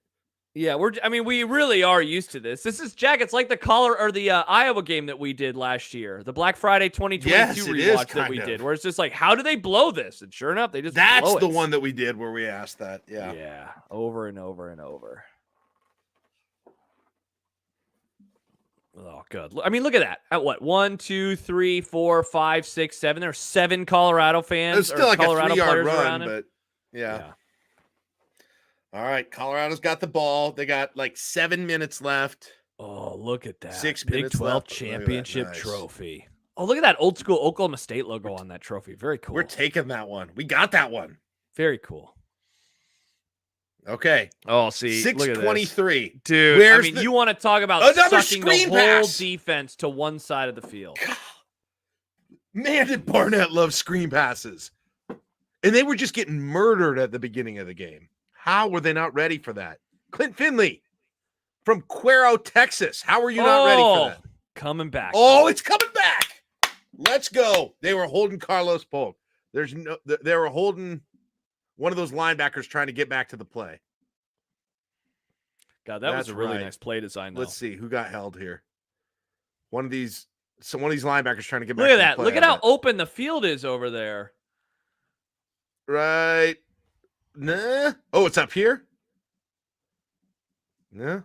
Yeah, we really are used to this. This is, Jack, it's like the Iowa game that we did last year, the Black Friday 2022 rewatch that we did, where it's just like, how do they blow this? And sure enough, they just That's blow it. the one that we did where we asked that. Yeah. Yeah, over and over and over. Oh, good. I mean, look at that. At what? 1, 2, 3, 4, 5, 6, 7. There are 7 Colorado fans. It's still like Colorado a 3-yard players run, but yeah. All right, Colorado's got the ball. They got like 7 minutes left. Oh, look at that. 6 Big minutes 12 left. championship Nice. trophy. Oh, look at that old school Oklahoma State logo on that trophy. Very cool. We're taking that one. We got that one. Very cool. Okay. Oh, see, 6:23. Dude, you want to talk about sucking the whole pass. defense to one side of the field. God. Man, did Barnett love screen passes. And they were just getting murdered at the beginning of the game. How were they not ready for that? Clint Finley from Cuero, Texas. How are you not ready for that? Coming back. Oh, it's coming back. Let's go. They were holding Carlos Polk. They were holding one of those linebackers trying to get back to the play. God, that was a really nice play design, though. Let's see who got held here. One of these linebackers trying to get back Look to at the that. play. Look at how open the field is over there. Right. Nah. Oh, it's up here? Nah.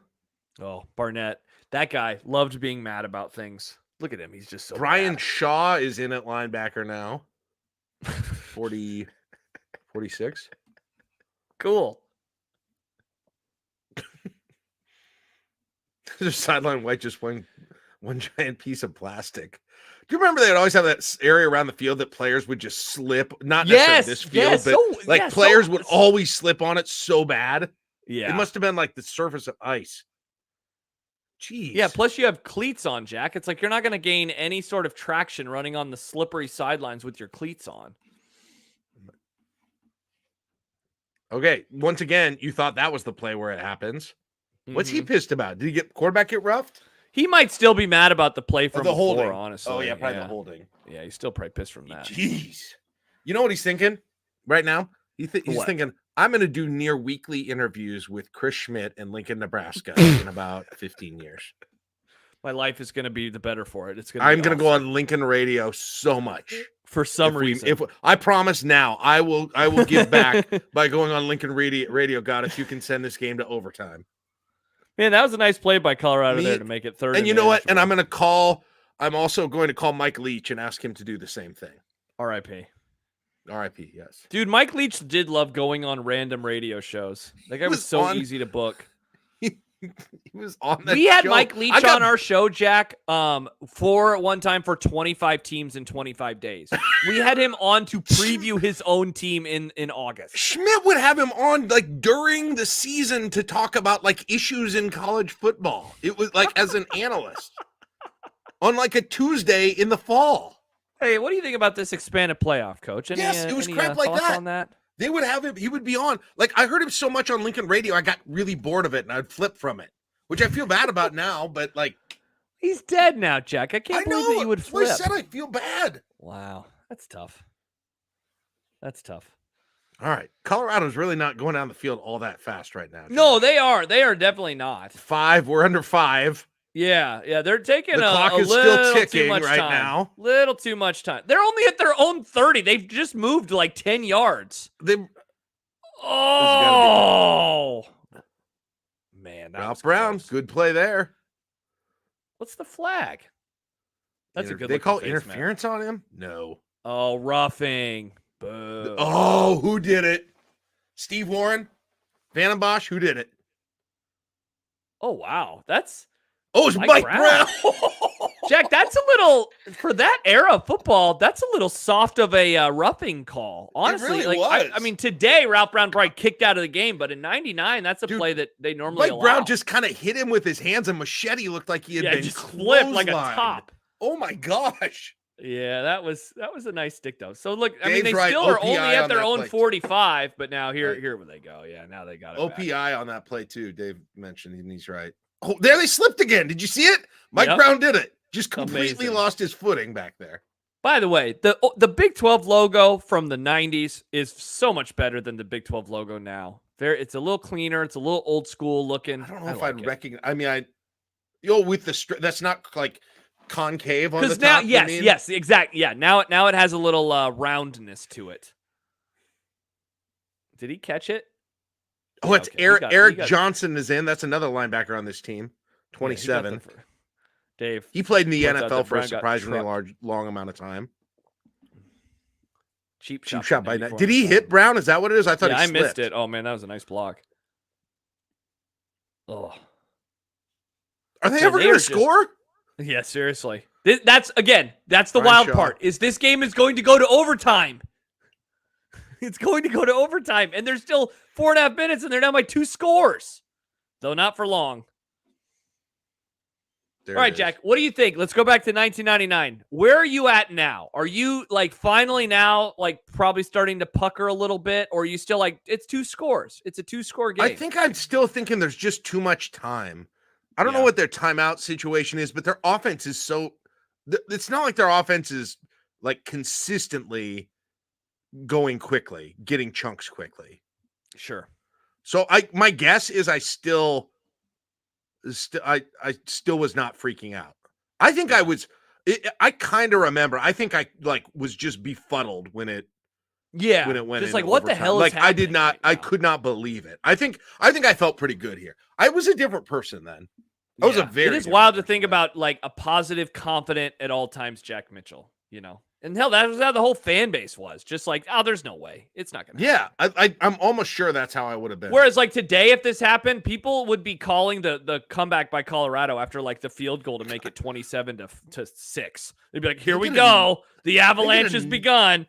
Oh, Barnett. That guy loved being mad about things. Look at him. He's just so Brian mad. Shaw is in at linebacker now. 46. Cool. There's sideline white just one giant piece of plastic. Do you remember they'd always have that area around the field that players would just slip? Not necessarily this field, but players would always slip on it so bad. Yeah. It must have been like the surface of ice. Jeez. Yeah, plus you have cleats on, Jack. It's like you're not going to gain any sort of traction running on the slippery sidelines with your cleats on. Okay, once again, you thought that was the play where it happens. What's he pissed about? Did he get quarterback get roughed? He might still be mad about the play from the before, holding. honestly. Oh, yeah, probably the holding. Yeah, he's still probably pissed from that. Jeez. You know what he's thinking right now? He's thinking, I'm going to do near weekly interviews with Chris Schmidt in Lincoln, Nebraska in about 15 years. My life is going to be the better for it. I'm going to go on Lincoln radio so much. For some reason. If I promise now, I will give back by going on Lincoln radio. God, if you can send this game to overtime. Man, that was a nice play by Colorado there to make it third. And you know what? And I'm also going to call Mike Leach and ask him to do the same thing. R.I.P. R.I.P. Yes. Dude, Mike Leach did love going on random radio shows. That guy was so easy to book. He was on that We had show. Mike Leach on our show, Jack, for one time for 25 teams in 25 days. We had him on to preview his own team in August. Schmidt would have him on like during the season to talk about like issues in college football. It was like as an analyst on like a Tuesday in the fall. Hey, what do you think about this expanded playoff, Coach? Yes, it was crap like that. On that? They would have him. He would be on. Like I heard him so much on Lincoln Radio, I got really bored of it, and I'd flip from it, which I feel bad about now. But like, he's dead now, Jack. I can't believe that you would flip. I said I feel bad. Wow, that's tough. That's tough. All right, Colorado's really not going down the field all that fast right now. No, they are. They are definitely not. 5. We're under 5. Yeah, they're taking the clock is little still ticking too much right time. now. Little too much time. They're only at their own 30. They've just moved like 10 yards. Oh, man. Ralph Brown, close. good play there. What's the flag? That's a good. They call interference on him? No. Oh, roughing. Boo. Oh, who did it? Steve Warren? Van Bosch? Who did it? Oh, wow. That's. Oh, it's Mike Brown. Jack, that's a little, for that era of football, that's a little soft of a roughing call. Honestly, it really was. I mean, today, Ralph Brown probably kicked out of the game, but in 99, that's a play that they normally Mike allow. Brown just kind of hit him with his hands, and Machete looked like he had been just flipped like a top. Oh, my gosh. Yeah, that was a nice stick, though. So, look, I Dave's mean, they right. still are OPI only at their own play. 45, but now here they go. Yeah, now they got it OPI back. on that play, too. Dave mentioned, and he's right. Oh, there they slipped again. Did you see it? Mike Brown did it. Just completely lost his footing back there. By the way, the Big 12 logo from the 90s is so much better than the Big 12 logo now. It's a little cleaner. It's a little old school looking. I don't know if I'd recognize. I mean, with the that's not like concave on the top. Now, yes, exactly. Yeah, now it has a little roundness to it. Did he catch it? Oh, it's okay. Eric Johnson is in. That's another linebacker on this team. 27. Yeah, Dave. He played in the NFL for a surprisingly long amount of time. Cheap shot by Did he hit Brown? Is that what it is? I thought I missed it. Oh man, that was a nice block. Oh. Are they ever going to score? Yeah, seriously. That's the wild part. Is this game is going to go to overtime. It's going to go to overtime, and there's still 4.5 minutes, and they're down by 2 scores. Though not for long. All right, Jack, what do you think? Let's go back to 1999. Where are you at now? Are you, finally now, probably starting to pucker a little bit, or are you still it's 2 scores? It's a 2-score game. I think I'm still thinking there's just too much time. I don't know what their timeout situation is, but their offense is so – it's not like their offense is, consistently – going quickly, getting chunks quickly. Sure. So my guess is I still was not freaking out. I think I was. I kind of remember. I think I was just befuddled when it. Yeah. When it went just what the hell is happening? I did not. Right I could not believe it. I think I felt pretty good here. I was a different person then. I was a very. It is wild to think about a positive, confident at all times Jack Mitchell. And hell, that was how the whole fan base was. Just there's no way. It's not going to happen. Yeah, I'm almost sure that's how I would have been. Whereas, today, if this happened, people would be calling the comeback by Colorado after, the field goal to make it 27-6. They'd be like, here we go. The avalanche has begun.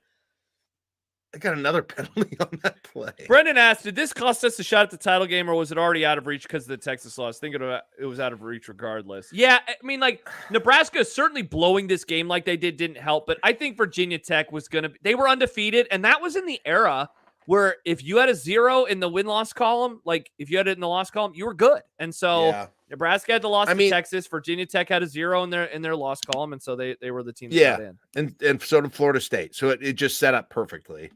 I got another penalty on that play. Brendan asked, did this cost us a shot at the title game, or was it already out of reach because of the Texas loss? Thinking about it was out of reach regardless. Yeah, I mean, Nebraska certainly blowing this game like they didn't help, but I think Virginia Tech was going to – they were undefeated, and that was in the era where if you had a 0 in the win-loss column, if you had it in the loss column, you were good. And so Nebraska had the loss to Texas. Virginia Tech had a 0 in their loss column, and so they were the team that got in. And so did Florida State. So it just set up perfectly.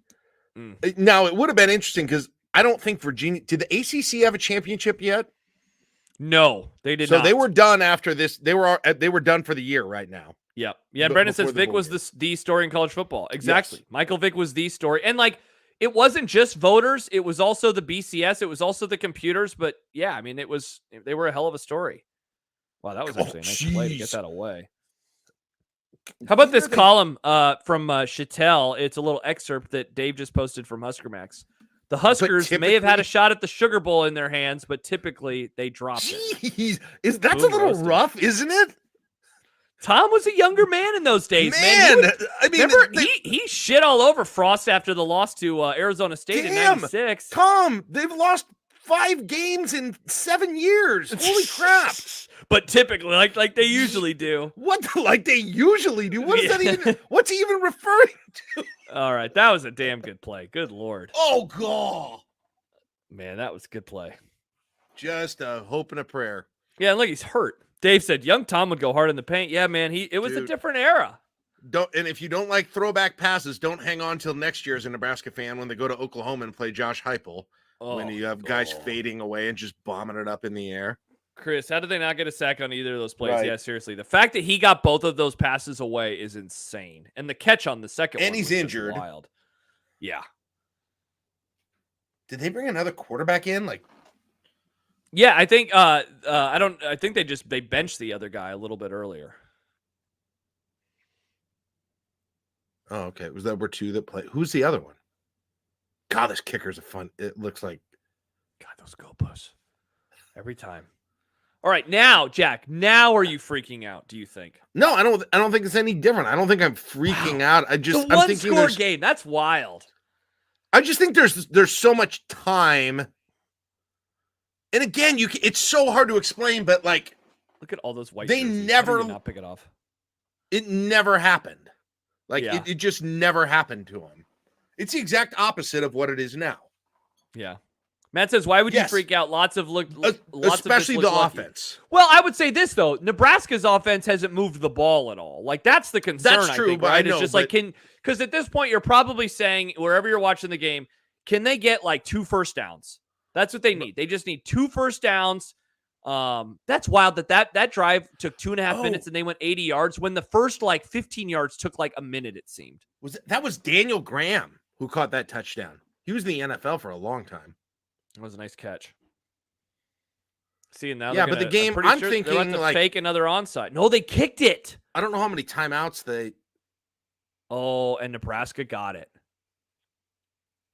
Now, it would have been interesting because I don't think Virginia – did the ACC have a championship yet? No, they did not. So they were done after this. They were done for the year right now. Yep. Yeah, Brendan says Vic was the story in college football. Exactly. Yes. Michael Vick was the story. And, it wasn't just voters. It was also the BCS. It was also the computers. But, yeah, I mean, they were a hell of a story. Wow, that was actually a nice play to get that away. How about this column from Chattel? It's a little excerpt that Dave just posted from Husker Max. The Huskers may have had a shot at the Sugar Bowl in their hands, but typically they dropped it. That's a little rough, isn't it? Tom was a younger man in those days, man. I mean, remember, he shit all over Frost after the loss to Arizona State in '96. Tom, they've lost 5 games in 7 years. Holy crap. But typically, like they usually do. What? Like they usually do? What is that even? What's he even referring to? All right, that was a damn good play. Good Lord. Oh, God. Man, that was a good play. Just a hope and a prayer. Yeah, and look, he's hurt. Dave said, young Tom would go hard in the paint. Yeah, man, it was a different era. And if you don't like throwback passes, don't hang on till next year as a Nebraska fan when they go to Oklahoma and play Josh Heupel. When you have guys fading away and just bombing it up in the air. Chris, how did they not get a sack on either of those plays? Right. Yeah, seriously. The fact that he got both of those passes away is insane. And the catch on the second one he's injured. Wild. Yeah. Did they bring another quarterback in? Yeah, I think I think they benched the other guy a little bit earlier. Oh, okay. Was that were 2 that played? Who's the other one? God, this kicker's it looks like. God, those goalposts. Every time. All right, now, Jack, are you freaking out, do you think? No, I don't think it's any different. I don't think I'm freaking out. I'm thinking one-score game. That's wild. I just think there's so much time. And again, it's so hard to explain, but look at all those white they jerseys. never not pick it off. It never happened. It just never happened to them. It's the exact opposite of what it is now. Yeah. Matt says, why would you freak out? Especially the offense. Well, I would say this, though. Nebraska's offense hasn't moved the ball at all. That's the concern, That's true, I think, but right? I know, it's just because at this point, you're probably saying, wherever you're watching the game, can they get 2 first downs? That's what they need. They just need 2 first downs. That's wild that drive took 2.5 minutes and they went 80 yards when the first 15 yards took a minute, it seemed. That was Daniel Graham who caught that touchdown. He was in the NFL for a long time. That was a nice catch. See, now but the game, I'm thinking they're about to fake another onside. No, they kicked it. I don't know how many timeouts they. Oh, and Nebraska got it.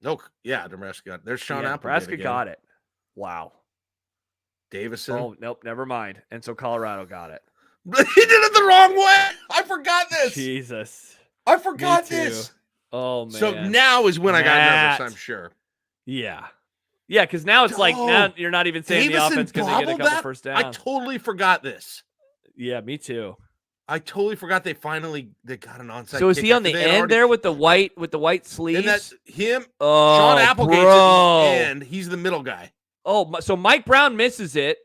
No, Nebraska got it. There's Sean Applegate. Nebraska got it. Wow. Davison. Oh, nope, never mind. And so Colorado got it. He did it the wrong way. I forgot this. Jesus. I forgot this. Oh, man. So now is when I got nervous, I'm sure. Yeah. Yeah, because now it's now you're not even saying Davison the offense because they get a couple first downs. I totally forgot this. Yeah, me too. I totally forgot they got an onside. So is he on the end there with the white sleeves? And that's him. Oh, Sean Applegate's at the end. He's the middle guy. Oh, so Mike Brown misses it.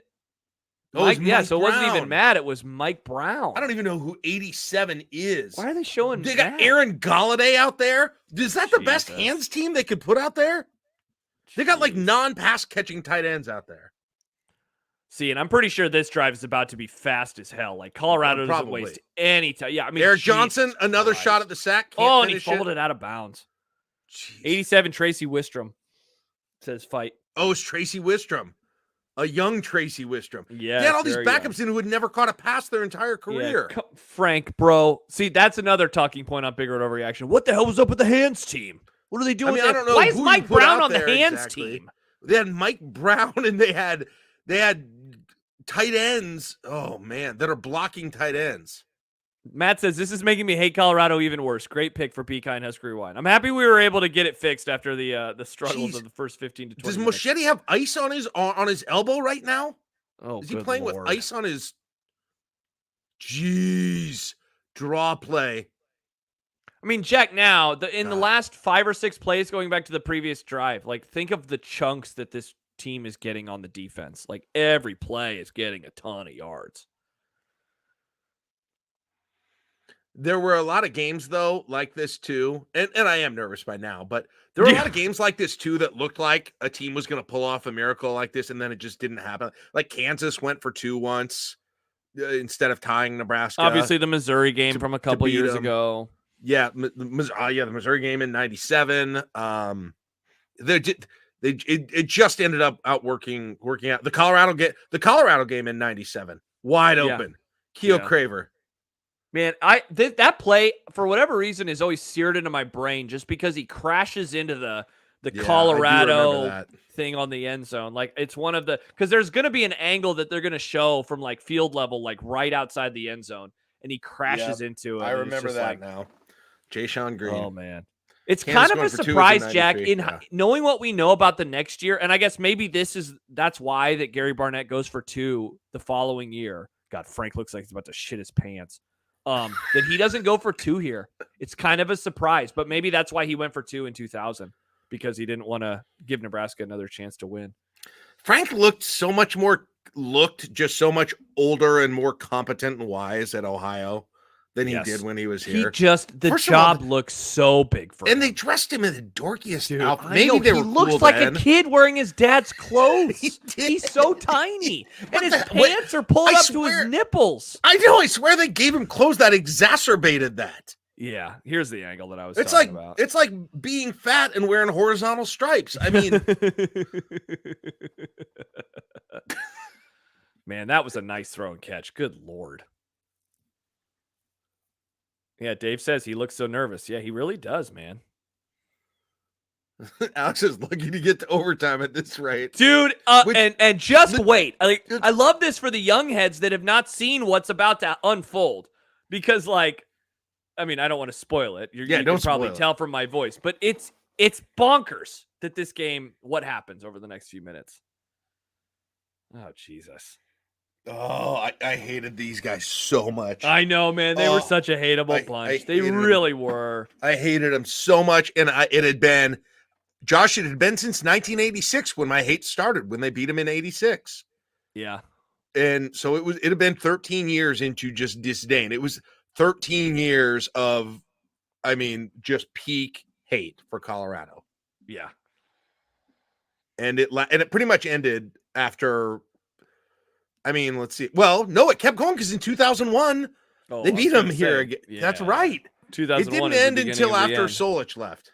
So it wasn't even Matt. It was Mike Brown. I don't even know who 87 is. Why are they showing They got Aaron Galladay out there. Is that the best hands team they could put out there? They got non-pass catching tight ends out there. See, and I'm pretty sure this drive is about to be fast as hell. Colorado doesn't waste any time. Yeah, I mean, Eric Johnson, another shot at the sack. And he fumbled it out of bounds. Jeez. 87, Tracy Wistrom says fight. Oh, it's Tracy Wistrom. A young Tracy Wistrom. Yeah. They had all these backups in who had never caught a pass their entire career. Yeah. Frank, bro. See, that's another talking point on Big Red Overreaction. What the hell was up with the hands team? What are they doing? I don't know. Why is Mike Brown on the hands team? They had Mike Brown and they had tight ends. Oh man, that are blocking tight ends. Matt says this is making me hate Colorado even worse. Great pick for Pecan and Husker Rewind. I'm happy we were able to get it fixed after the struggles of the first 15 to 20 Does minutes. Moschetti have ice on his elbow right now? Oh, is he playing with ice on his? Jeez, draw play. I mean, Jack, now, in the last 5 or 6 plays going back to the previous drive, think of the chunks that this team is getting on the defense. Every play is getting a ton of yards. There were a lot of games, though, like this, too. And I am nervous by now, but there were a lot of games like this, too, that looked like a team was going to pull off a miracle like this, and then it just didn't happen. Kansas went for 2 once instead of tying Nebraska. Obviously, the Missouri game from a couple years ago. Yeah, the Missouri game in '97. It just ended up working out. The Colorado game in '97, wide open. Keo Craver. Man, that play for whatever reason is always seared into my brain just because he crashes into the Colorado thing on the end zone. It's one of because there's going to be an angle that they're going to show from field level, right outside the end zone, and he crashes into it. I remember that now. Jay Sean Green. Oh man, it's kind of a surprise, Jack, in knowing what we know about the next year, and I guess maybe that's why that Gary Barnett goes for 2 the following year. God, Frank looks like he's about to shit his pants. That he doesn't go for 2 here. It's kind of a surprise, but maybe that's why he went for 2 in 2000 because he didn't want to give Nebraska another chance to win. Frank looked so much older and more competent and wise at Ohio than he did when he was here. The job looks so big for him. And they dressed him in the dorkiest outfit. Maybe he looks like a kid wearing his dad's clothes. He's so tiny. And his pants are pulled up to his nipples. I know. I swear they gave him clothes that exacerbated that. Yeah. Here's the angle that I was talking about. It's like being fat and wearing horizontal stripes. I mean. Man, that was a nice throw and catch. Good Lord. Yeah, Dave says he looks so nervous. Yeah, he really does, man. Alex is lucky to get to overtime at this rate. Dude, and just wait. I love this for the young heads that have not seen what's about to unfold. Because, I don't want to spoil it. You can probably tell from my voice. But it's bonkers that this game, what happens over the next few minutes. Oh, Jesus. Oh, I hated these guys so much. I know, man. They were such a hateable bunch. They really were. I hated them so much. And it had been since 1986 when my hate started, when they beat them in 86. Yeah. And so it had been 13 years into just disdain. It was 13 years of, just peak hate for Colorado. Yeah. and it pretty much ended after. I mean, let's see. Well, no, it kept going because in 2001 they beat him here again. Yeah. That's right. 2001. It didn't end until after Solich left.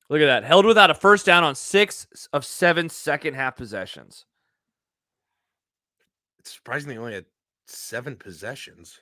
Look at that. Held without a first down on 6 of 7 second half possessions. It's surprising they only had 7 possessions.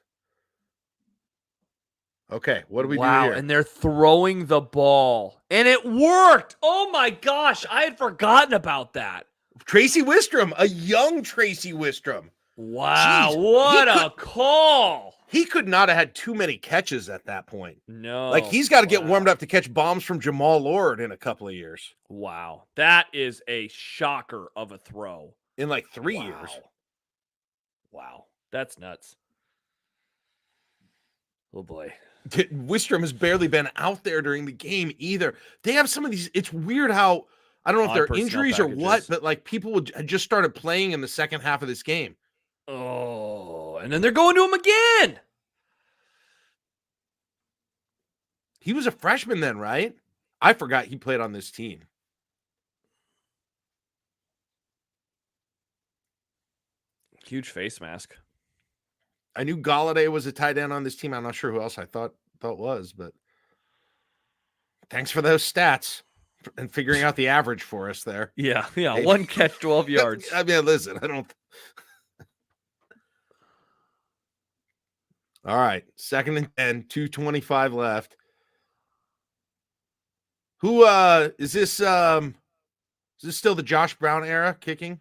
Okay, what do we do here? And they're throwing the ball. And it worked. Oh my gosh. I had forgotten about that. Tracy Wistrom, a young Tracy Wistrom. Wow, what a call. He could not have had too many catches at that point. No. Like, he's got to get warmed up to catch bombs from Jamal Lord in a couple of years. Wow. That is a shocker of a throw. In like 3 years. Wow. That's nuts. Oh, boy. Wistrom has barely been out there during the game either. They have some of these. It's weird how, I don't know if they're injuries or what, but like people had just started playing in the second half of this game. Oh, and then they're going to him again. He was a freshman then, right? I forgot he played on this team. Huge face mask. I knew Galladay was a tight end on this team. I'm not sure who else I thought was, but thanks for those stats and figuring out the average for us there. Yeah. Hey. 1 catch, 12 yards. I mean, listen, I don't. All right, 2nd and 10, 2:25 left. Who is this? Is this still the Josh Brown era kicking?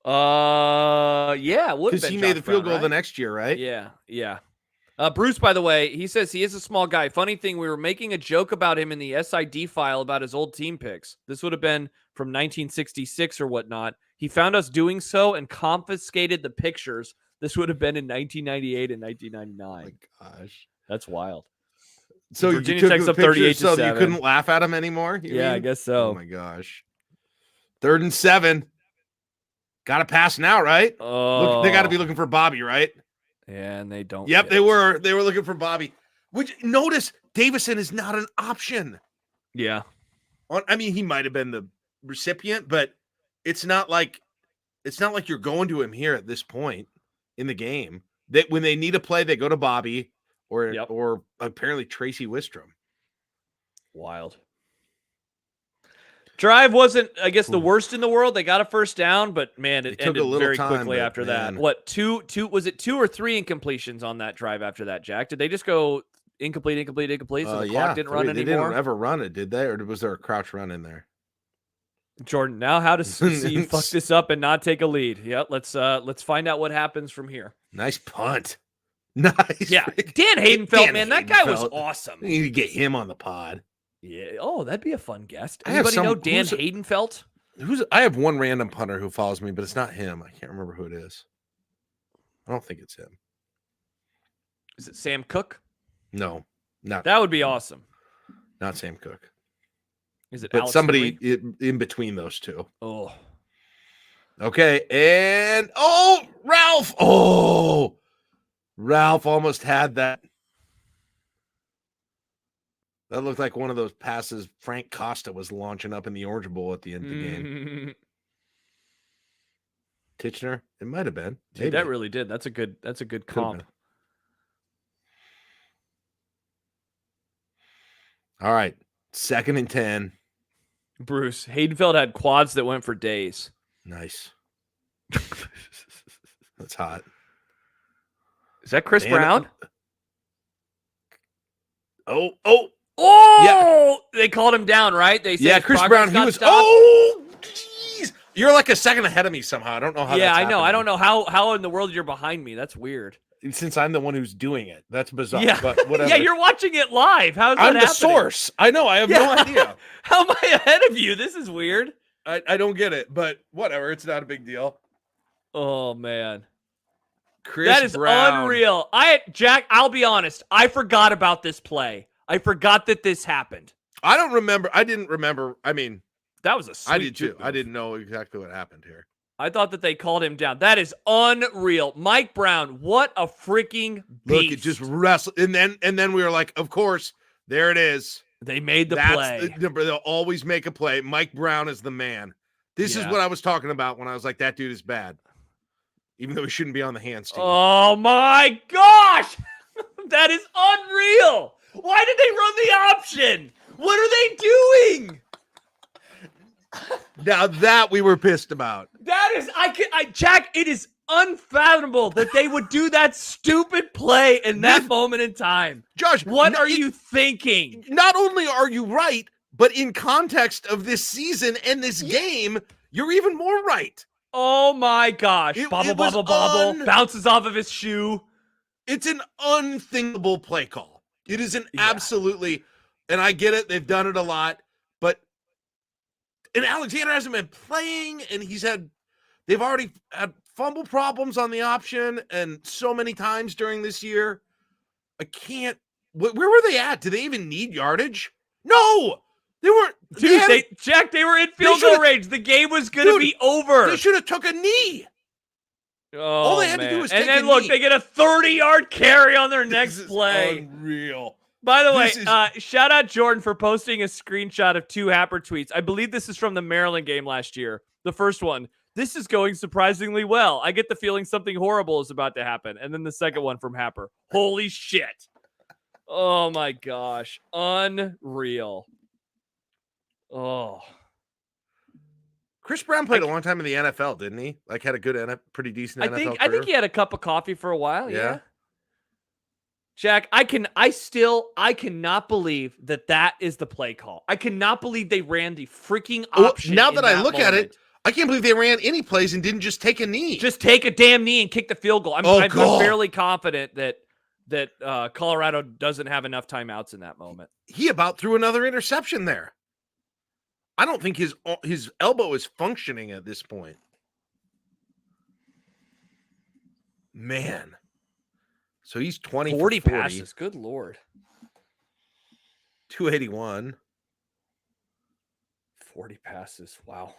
Yeah, it would have been. Because he made the field goal the next year, right? Yeah. Bruce, by the way, he says he is a small guy. Funny thing, we were making a joke about him in the SID file about his old team picks. This would have been from 1966 or whatnot. He found us doing so and confiscated the pictures. This would have been in 1998 and 1999. Oh my gosh, that's wild. So Virginia Tech's up 38-7. So you couldn't laugh at him anymore? I guess so. Oh my gosh. 3rd and 7. Got to pass now, right? Oh, look, they got to be looking for Bobby, right? Yeah, and they don't. Yep, they were looking for Bobby. Which, notice Davison is not an option. Yeah. I mean, he might have been the recipient, but it's not like you're going to him here at this point in the game. That when they need a play, they go to Bobby or apparently Tracy Wistrom. Wild. Drive wasn't, I guess, the worst in the world. They got a first down, but man, it ended very quickly after that. What, was it 2 or 3 incompletions on that drive after that, Jack? Did they just go incomplete, so the clock didn't run anymore? They didn't ever run it, did they? Or was there a crouch run in there? Jordan, now how to see you fuck this up and not take a lead. Yeah, let's find out what happens from here. Nice punt. Nice. Yeah, Dan Haydenfeld, man, that guy was awesome. You need to get him on the pod. Yeah. Oh, that'd be a fun guest. Anybody know Dan Haydenfeld? I have one random punter who follows me, but it's not him. I can't remember who it is. I don't think it's him. Is it Sam Cook? No, not. That would be awesome. Not Sam Cook. Is it? But Alex somebody in between those two. Oh. Okay, and Ralph. Ralph almost had that. That looked like one of those passes Frank Costa was launching up in the Orange Bowl at the end of the game. Titchener? It might have been. Dude, that really did. That's a good comp. All right. 2nd and 10. Bruce, Haydenfeld had quads that went for days. Nice. That's hot. Is that Chris Brown? Oh, yeah. They called him down, right? They said Chris Brown. He was. Jeez. You're like a second ahead of me somehow. I don't know how. Yeah, that's I know. happening. I don't know how in the world you're behind me. That's weird. Since I'm the one who's doing it, that's bizarre. Yeah, but whatever. Yeah, you're watching it live. How's that happening? I'm the source. I know. I have no idea. How am I ahead of you? This is weird. I don't get it, but whatever. It's not a big deal. Oh man. That is Brown. Unreal. Jack, I'll be honest. I forgot about this play. I forgot that this happened. I don't remember. I didn't remember. I mean, that was a sweet I did too. move. I didn't know exactly what happened here. I thought that they called him down. That is unreal. Mike Brown, what a freaking beast. Look, it just wrestled. And then we were like, of course, there it is. They made the play. They'll always make a play. Mike Brown is the man. This is what I was talking about when I was like, that dude is bad. Even though he shouldn't be on the hands team. Oh my gosh! That is unreal! Why did they run the option? What are they doing? Now that we were pissed about. That is, Jack, it is unfathomable that they would do that stupid play in that moment in time. Josh, what are you thinking? Not only are you right, but in context of this season and this game, you're even more right. Oh my gosh. Bobble, bounces off of his shoe. It's an unthinkable play call. It is an absolutely, and I get it, they've done it a lot, and Alexander hasn't been playing, and they've already had fumble problems on the option, and so many times during this year. Where were they at? Do they even need yardage? No! They weren't. Jack, they were in field goal range. The game was going to be over. They should have took a knee. Oh, all they had to do was take a knee. And then look, they get a 30-yard carry on their next play. Unreal. By the way, shout out Jordan for posting a screenshot of 2 Happer tweets. I believe this is from the Maryland game last year. The first one, this is going surprisingly well. I get the feeling something horrible is about to happen. And then the second one from Happer. Holy shit. Oh my gosh. Unreal. Oh. Chris Brown played a long time in the NFL, didn't he? Like had a good, pretty decent NFL career. I think he had a cup of coffee for a while. Yeah. Jack, I cannot believe that is the play call. I cannot believe they ran the freaking option. Now that I look at it, I can't believe they ran any plays and didn't just take a knee. Just take a damn knee and kick the field goal. I'm fairly confident that Colorado doesn't have enough timeouts in that moment. He about threw another interception there. I don't think his elbow is functioning at this point. Man. So he's 20 40 passes. Good Lord. 281. 40 passes. Wow.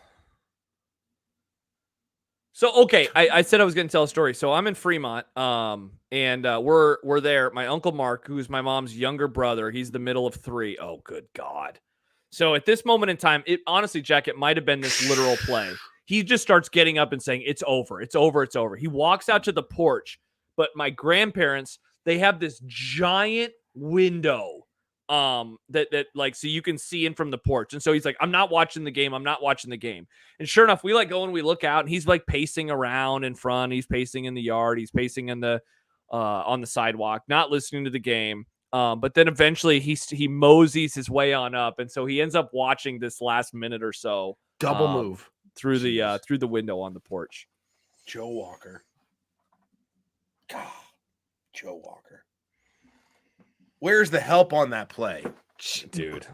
So, okay, I said I was going to tell a story. So I'm in Fremont, and we're there. My Uncle Mark, who's my mom's younger brother, he's the middle of 3. Oh, good God. So at this moment in time, honestly, Jack, it might have been this literal play. He just starts getting up and saying, it's over, it's over, it's over. He walks out to the porch, but my grandparents, they have this giant window that like, so you can see in from the porch. And so he's like, I'm not watching the game. And sure enough, we go and we look out, and he's like pacing around in front. He's pacing in the yard. He's pacing in the on the sidewalk, not listening to the game. But then eventually he moseys his way on up, and so he ends up watching this last minute or so. Double move through the window on the porch. Joe Walker. God, Joe Walker. Where's the help on that play, dude?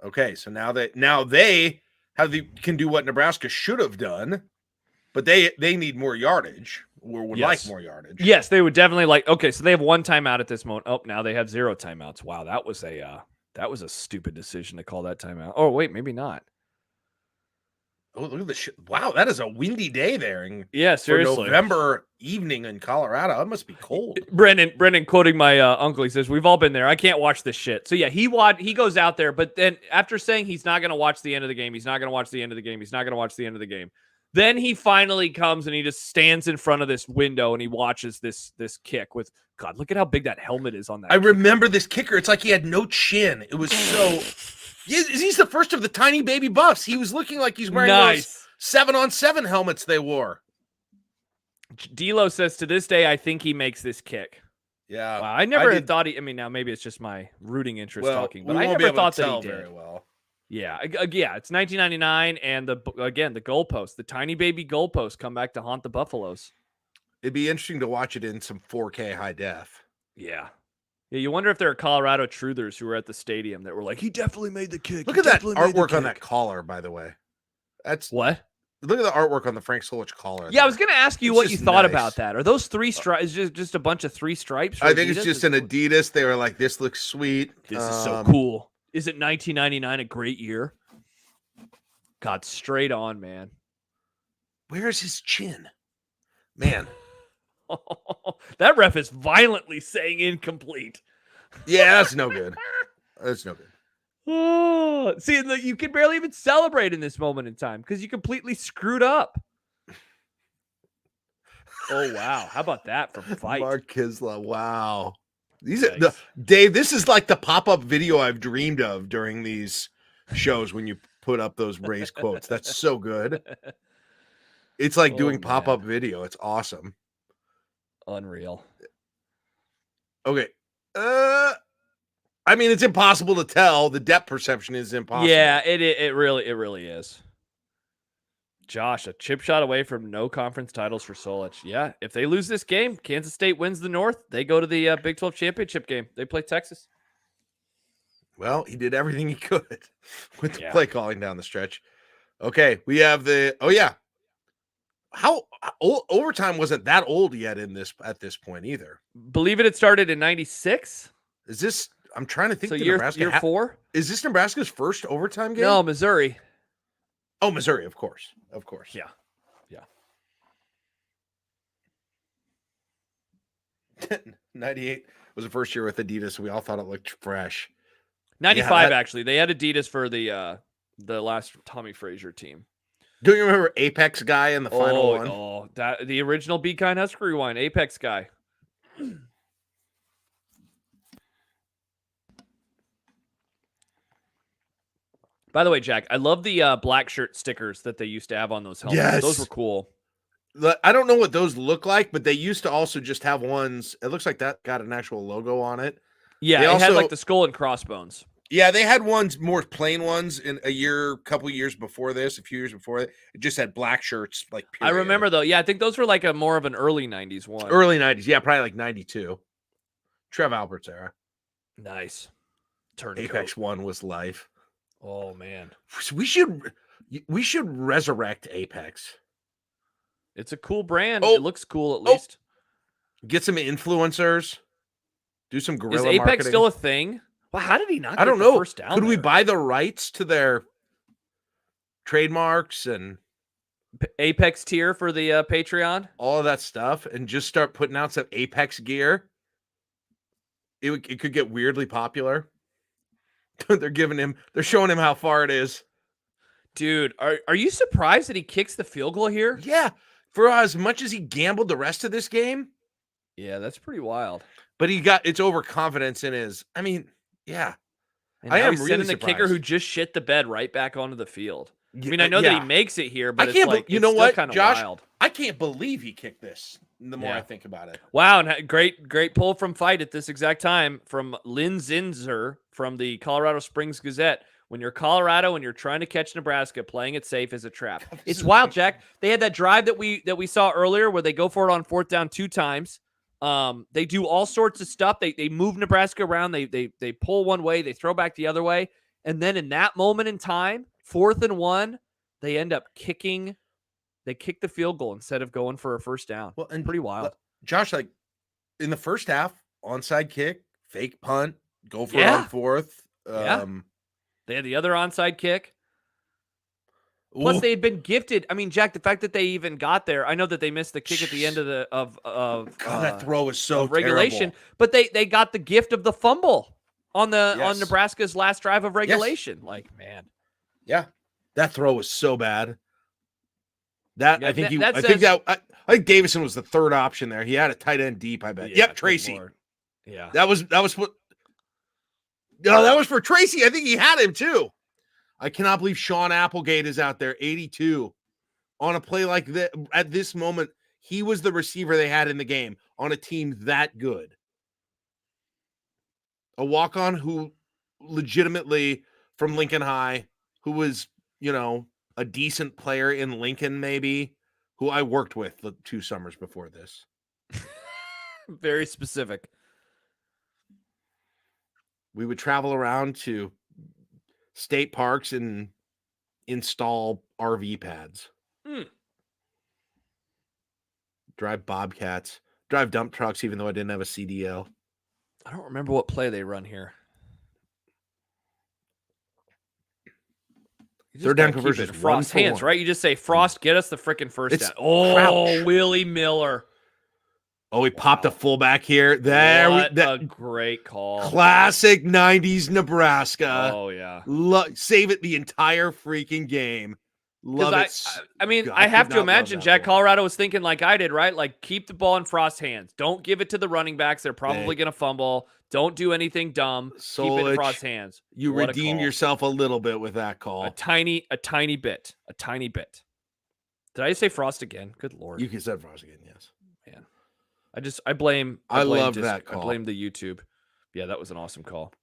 Okay, so now they can do what Nebraska should have done, but they need more yardage. Or would like more yardage. Yes, they would definitely like. Okay, so they have 1 timeout at this moment. Oh, now they have 0 timeouts. Wow, that was a stupid decision to call that timeout. Oh, wait, maybe not. Oh, look at the shit! Wow, that is a windy day there. Yeah, seriously. For November evening in Colorado, it must be cold. Brendan quoting my uncle, he says, "We've all been there. I can't watch this shit." So yeah, he goes out there, but then after saying he's not going to watch the end of the game, then he finally comes and he just stands in front of this window and he watches this kick with, God, look at how big that helmet is on that. I remember this kicker. It's like he had no chin. It was so. He's the first of the tiny baby buffs. He was looking like he's wearing those 7-on-7 helmets they wore. D'Lo says, to this day, I think he makes this kick. Yeah. Wow, I never thought he. I mean, now maybe it's just my rooting interest talking, but I never thought that he did very well. Yeah, it's 1999, and the goalpost, the tiny baby goalpost, come back to haunt the Buffaloes. It'd be interesting to watch it in some 4K high def. Yeah, you wonder if there are Colorado truthers who were at the stadium that were like, he definitely made the kick. Look at that artwork on that collar, by the way. That's what. Look at the artwork on the Frank Solich collar. Yeah, I was going to ask you what you thought about that. Are those 3 stripes just a bunch of 3 stripes? I think it's just an Adidas. They were like, this looks sweet. This is so cool. Is it 1999 a great year? God, straight on, man. Where's his chin? Man. That ref is violently saying incomplete. Yeah, that's no good. That's no good. Oh, see, you can barely even celebrate in this moment in time because you completely screwed up. Oh, wow. How about that from Fight? Mark Kisla. Wow. These are Dave, this is like the pop-up video I've dreamed of during these shows when you put up those race quotes. That's so good. It's like doing pop-up video. It's awesome. Unreal. Okay. I mean, it's impossible to tell. The depth perception is impossible. Yeah, it really is. Josh, a chip shot away from no conference titles for Solich. Yeah, if they lose this game, Kansas State wins the North. They go to the Big 12 championship game. They play Texas. Well, he did everything he could with the play calling down the stretch. Okay, we have the how overtime wasn't that old yet at this point either. Believe it started in 96. Is this? I'm trying to think. So year 4. Is this Nebraska's first overtime game? No, Missouri. Oh, Missouri, of course. Yeah. 98 was the first year with Adidas. So we all thought it looked fresh. 95 actually. They had Adidas for the last Tommy Frazier team. Do you remember Apex guy in the final one? Oh, the original Be Kind Husker Rewind, Apex guy. By the way, Jack, I love the black shirt stickers that they used to have on those helmets. Yes. Those were cool. I don't know what those look like, but they used to also just have ones. It looks like that got an actual logo on it. Yeah, it had like the skull and crossbones. Yeah, they had ones, more plain ones in a couple years before this, a few years before it. It just had black shirts, like period. I remember though. Yeah, I think those were like more of an early 90s one. Early 90s. Yeah, probably like 92. Trev Albert's era. Nice. Apex 1 was life. Oh man. We should resurrect Apex. It's a cool brand. It looks cool at least. Get some influencers. Do some guerrilla marketing. Is Apex marketing. Still a thing? Well, how did he not? I don't know. First down Could we there? buy the rights to their trademarks and Apex tier for the Patreon? All of that stuff, and just start putting out some Apex gear. It could get weirdly popular. They're showing him how far it is. Dude, are you surprised that he kicks the field goal here? Yeah. For as much as he gambled the rest of this game. Yeah, that's pretty wild. But it's overconfidence in his. I mean, yeah. And I am really sending the kicker who just shit the bed right back onto the field. I mean, I know that he makes it here, but it's like, you know what, Josh? Wild. I can't believe he kicked this. The more I think about it. Wow, and great pull from Fight at this exact time from Lynn Zinzer from the Colorado Springs Gazette. When you're Colorado and you're trying to catch Nebraska, playing it safe is a trap. It's wild, Jack. They had that drive that we saw earlier where they go for it on 4th down 2 times. They do all sorts of stuff. They move Nebraska around. They pull one way, they throw back the other way, and then in that moment in time, 4th and 1, they end up kicking. They kick the field goal instead of going for a first down. Well, and pretty wild. Josh, like in the first half, onside kick, fake punt, go for it on 4th. They had the other onside kick. Plus, they had been gifted. I mean, Jack, the fact that they even got there, I know that they missed the kick at the end of that throw was so regulation, terrible. But they got the gift of the fumble on Nebraska's last drive of regulation. Yes. Like, man, yeah, that throw was so bad. I think Davison was the third option there. He had a tight end deep, I bet. Yep, Tracy. Yeah, that was what. No, that was for Tracy. I think he had him too. I cannot believe Sean Applegate is out there, 82, on a play like that. At this moment, he was the receiver they had in the game on a team that good. A walk-on who legitimately from Lincoln High, who was, a decent player in Lincoln, maybe, who I worked with the 2 summers before this. Very specific. We would travel around to state parks and install RV pads. Drive Bobcats. Drive dump trucks, even though I didn't have a CDL. I don't remember what play they run here. Third down conversion. Frost hands, right? You just say, Frost, get us the freaking first down. Oh, Crouch. Willie Miller. Oh, he popped a fullback here. A great call. Classic 90s Nebraska. Oh, yeah. Save it the entire freaking game. Love it. I mean, I have to imagine, Jack, Colorado was thinking like I did, right? Like, keep the ball in Frost's hands. Don't give it to the running backs. They're probably going to fumble. Don't do anything dumb. Keep it in Frost's hands. You redeemed yourself a little bit with that call. A tiny bit. Did I say Frost again? Good Lord. You said Frost again, yes. Man. I blame love that call. I blame the YouTube. Yeah, that was an awesome call.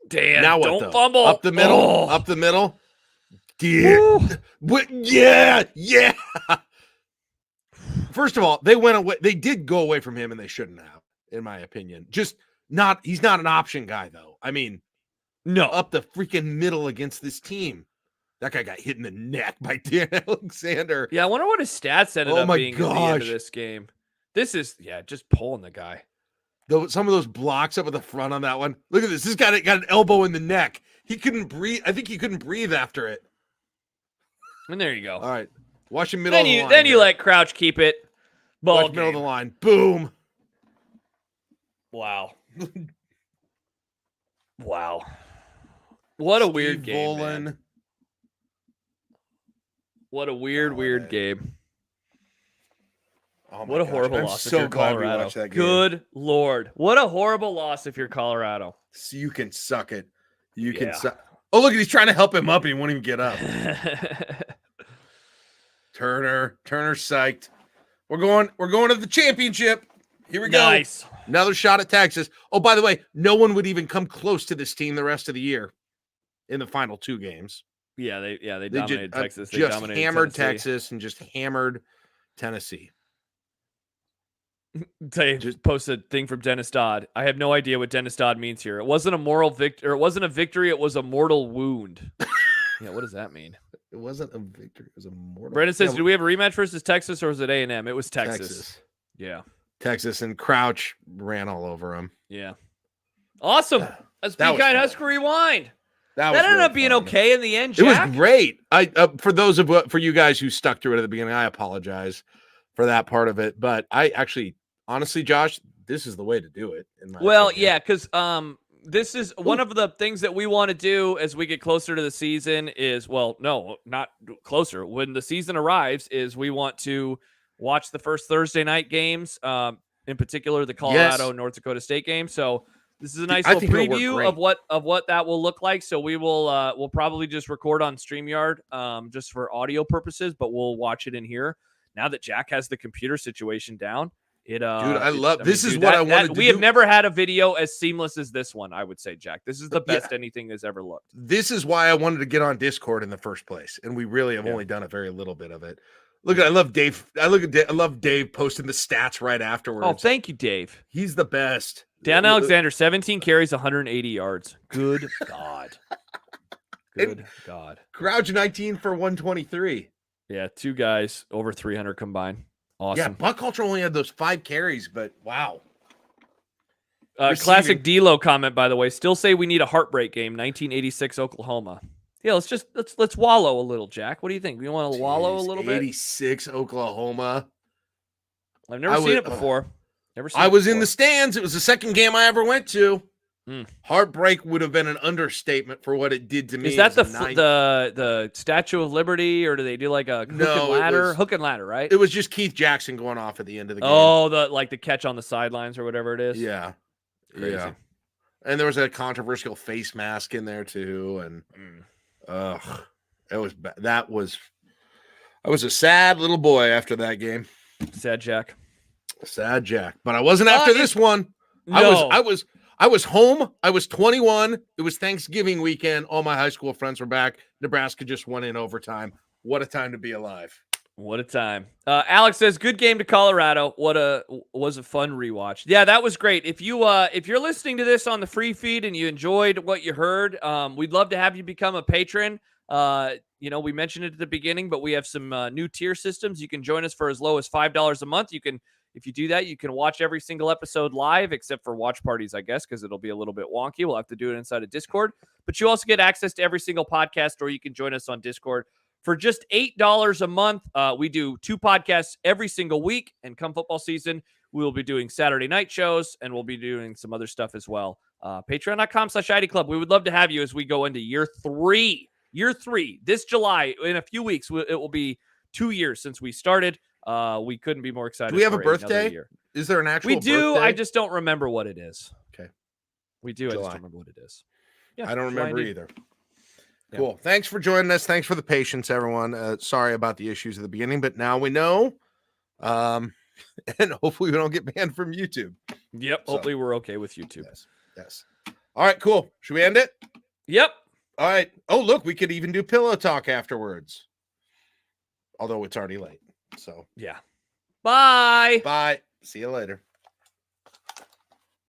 Dan, now what, don't fumble. Up the middle. Oh. Up the middle. Yeah. First of all, they went away. They did go away from him, and they shouldn't have, in my opinion. He's not an option guy, though. I mean, no, up the freaking middle against this team. That guy got hit in the neck by Dan Alexander. Yeah, I wonder what his stats ended up being at the end of this game. This is just pulling the guy. Some of those blocks up at the front on that one. Look at this. This guy got an elbow in the neck. He couldn't breathe. I think he couldn't breathe after it. And there you go. All right. Watch him middle of the line. Then you let Crouch keep it. Watch middle of the line. Boom. Wow. Wow. What a weird game, man. What a weird game. Oh, what a horrible loss if you're Colorado. Good Lord. What a horrible loss if you're Colorado. So you can suck it. You can suck. Oh, look, he's trying to help him up and he won't even get up. Turner psyched. We're going to the championship. Here we go. Nice. Another shot at Texas. Oh, by the way, no one would even come close to this team the rest of the year in the final two games. Yeah, they dominated Texas. They just dominated hammered Tennessee. Texas and just hammered Tennessee. They just posted a thing from Dennis Dodd. I have no idea what Dennis Dodd means here. It wasn't a moral victory, or it wasn't a victory. It was a mortal wound. Yeah, what does that mean? It wasn't a victory. It was a mortal. Brandon says, "Did we have a rematch versus Texas, or was it A&M?" It was Texas. Yeah, Texas, and Crouch ran all over him. Yeah, awesome. That's Be Kind Husker Rewind. That ended up being okay in the end, Jack. It was great. For you guys who stuck through it at the beginning, I apologize for that part of it. But I actually, honestly, Josh, this is the way to do it. Yeah, because this is one of the things that we want to do as we get closer to the season is, well, no, not closer. When the season arrives is we want to watch the first Thursday night games, in particular the Colorado North Dakota State game. So this is a nice little preview of what that will look like. So we will we'll probably just record on StreamYard just for audio purposes, but we'll watch it in here. Now that Jack has the computer situation down, dude, I want to do. We have never had a video as seamless as this one, I would say, Jack. This is the best anything has ever looked. This is why I wanted to get on Discord in the first place, and we really have only done a very little bit of it. Look, I love Dave. I love Dave posting the stats right afterwards. Oh, thank you, Dave. He's the best. Dan Alexander, 17 carries, 180 yards. Good God. Good God. Crouch 19 for 123. Yeah, two guys over 300 combined. Awesome. Yeah, Buck Culture only had those 5 carries, but wow. Classic D-Lo comment, by the way. Still say we need a heartbreak game, 1986 Oklahoma. Yeah, let's wallow a little, Jack. What do you think? You want to wallow a little bit? 86 Oklahoma. I've never seen it before. I was in the stands. It was the second game I ever went to. Heartbreak would have been an understatement for what it did to me. Is that the Statue of Liberty, or do they do like a hook and ladder? Hook and ladder, right? It was just Keith Jackson going off at the end of the game. Oh, the catch on the sidelines or whatever it is. Yeah, crazy. Yeah. And there was a controversial face mask in there too, and I was a sad little boy after that game. Sad Jack. But I wasn't after this one. No. I was home. I was 21. It was Thanksgiving weekend. All my high school friends were back. Nebraska just won in overtime. What a time to be alive. What a time. Alex says, good game to Colorado. Was a fun rewatch. Yeah, that was great. If you're listening to this on the free feed and you enjoyed what you heard, we'd love to have you become a patron. We mentioned it at the beginning, but we have some new tier systems. You can join us for as low as $5 a month. If you do that, you can watch every single episode live, except for watch parties, I guess, because it'll be a little bit wonky. We'll have to do it inside of Discord. But you also get access to every single podcast, or you can join us on Discord For just $8 a month, we do 2 podcasts every single week. And come football season, we will be doing Saturday night shows, and we'll be doing some other stuff as well. Patreon.com/ID Club. We would love to have you as we go into year 3. Year 3, this July, in a few weeks, it will be 2 years since we started. We couldn't be more excited. Do we have for a birthday? Year. Is there an actual We do. birthday? I just don't remember what it is. Okay. We do. July. I just don't remember what it is. Yeah, I don't remember either. Yeah. Cool. Thanks for joining us. Thanks for the patience, everyone. Sorry about the issues at the beginning, but now we know. And hopefully we don't get banned from YouTube. Yep. So, hopefully we're okay with YouTube. Yes. All right, cool. Should we end it? Yep. All right. Oh, look, we could even do pillow talk afterwards. Although it's already late. So yeah. Bye. Bye. See you later.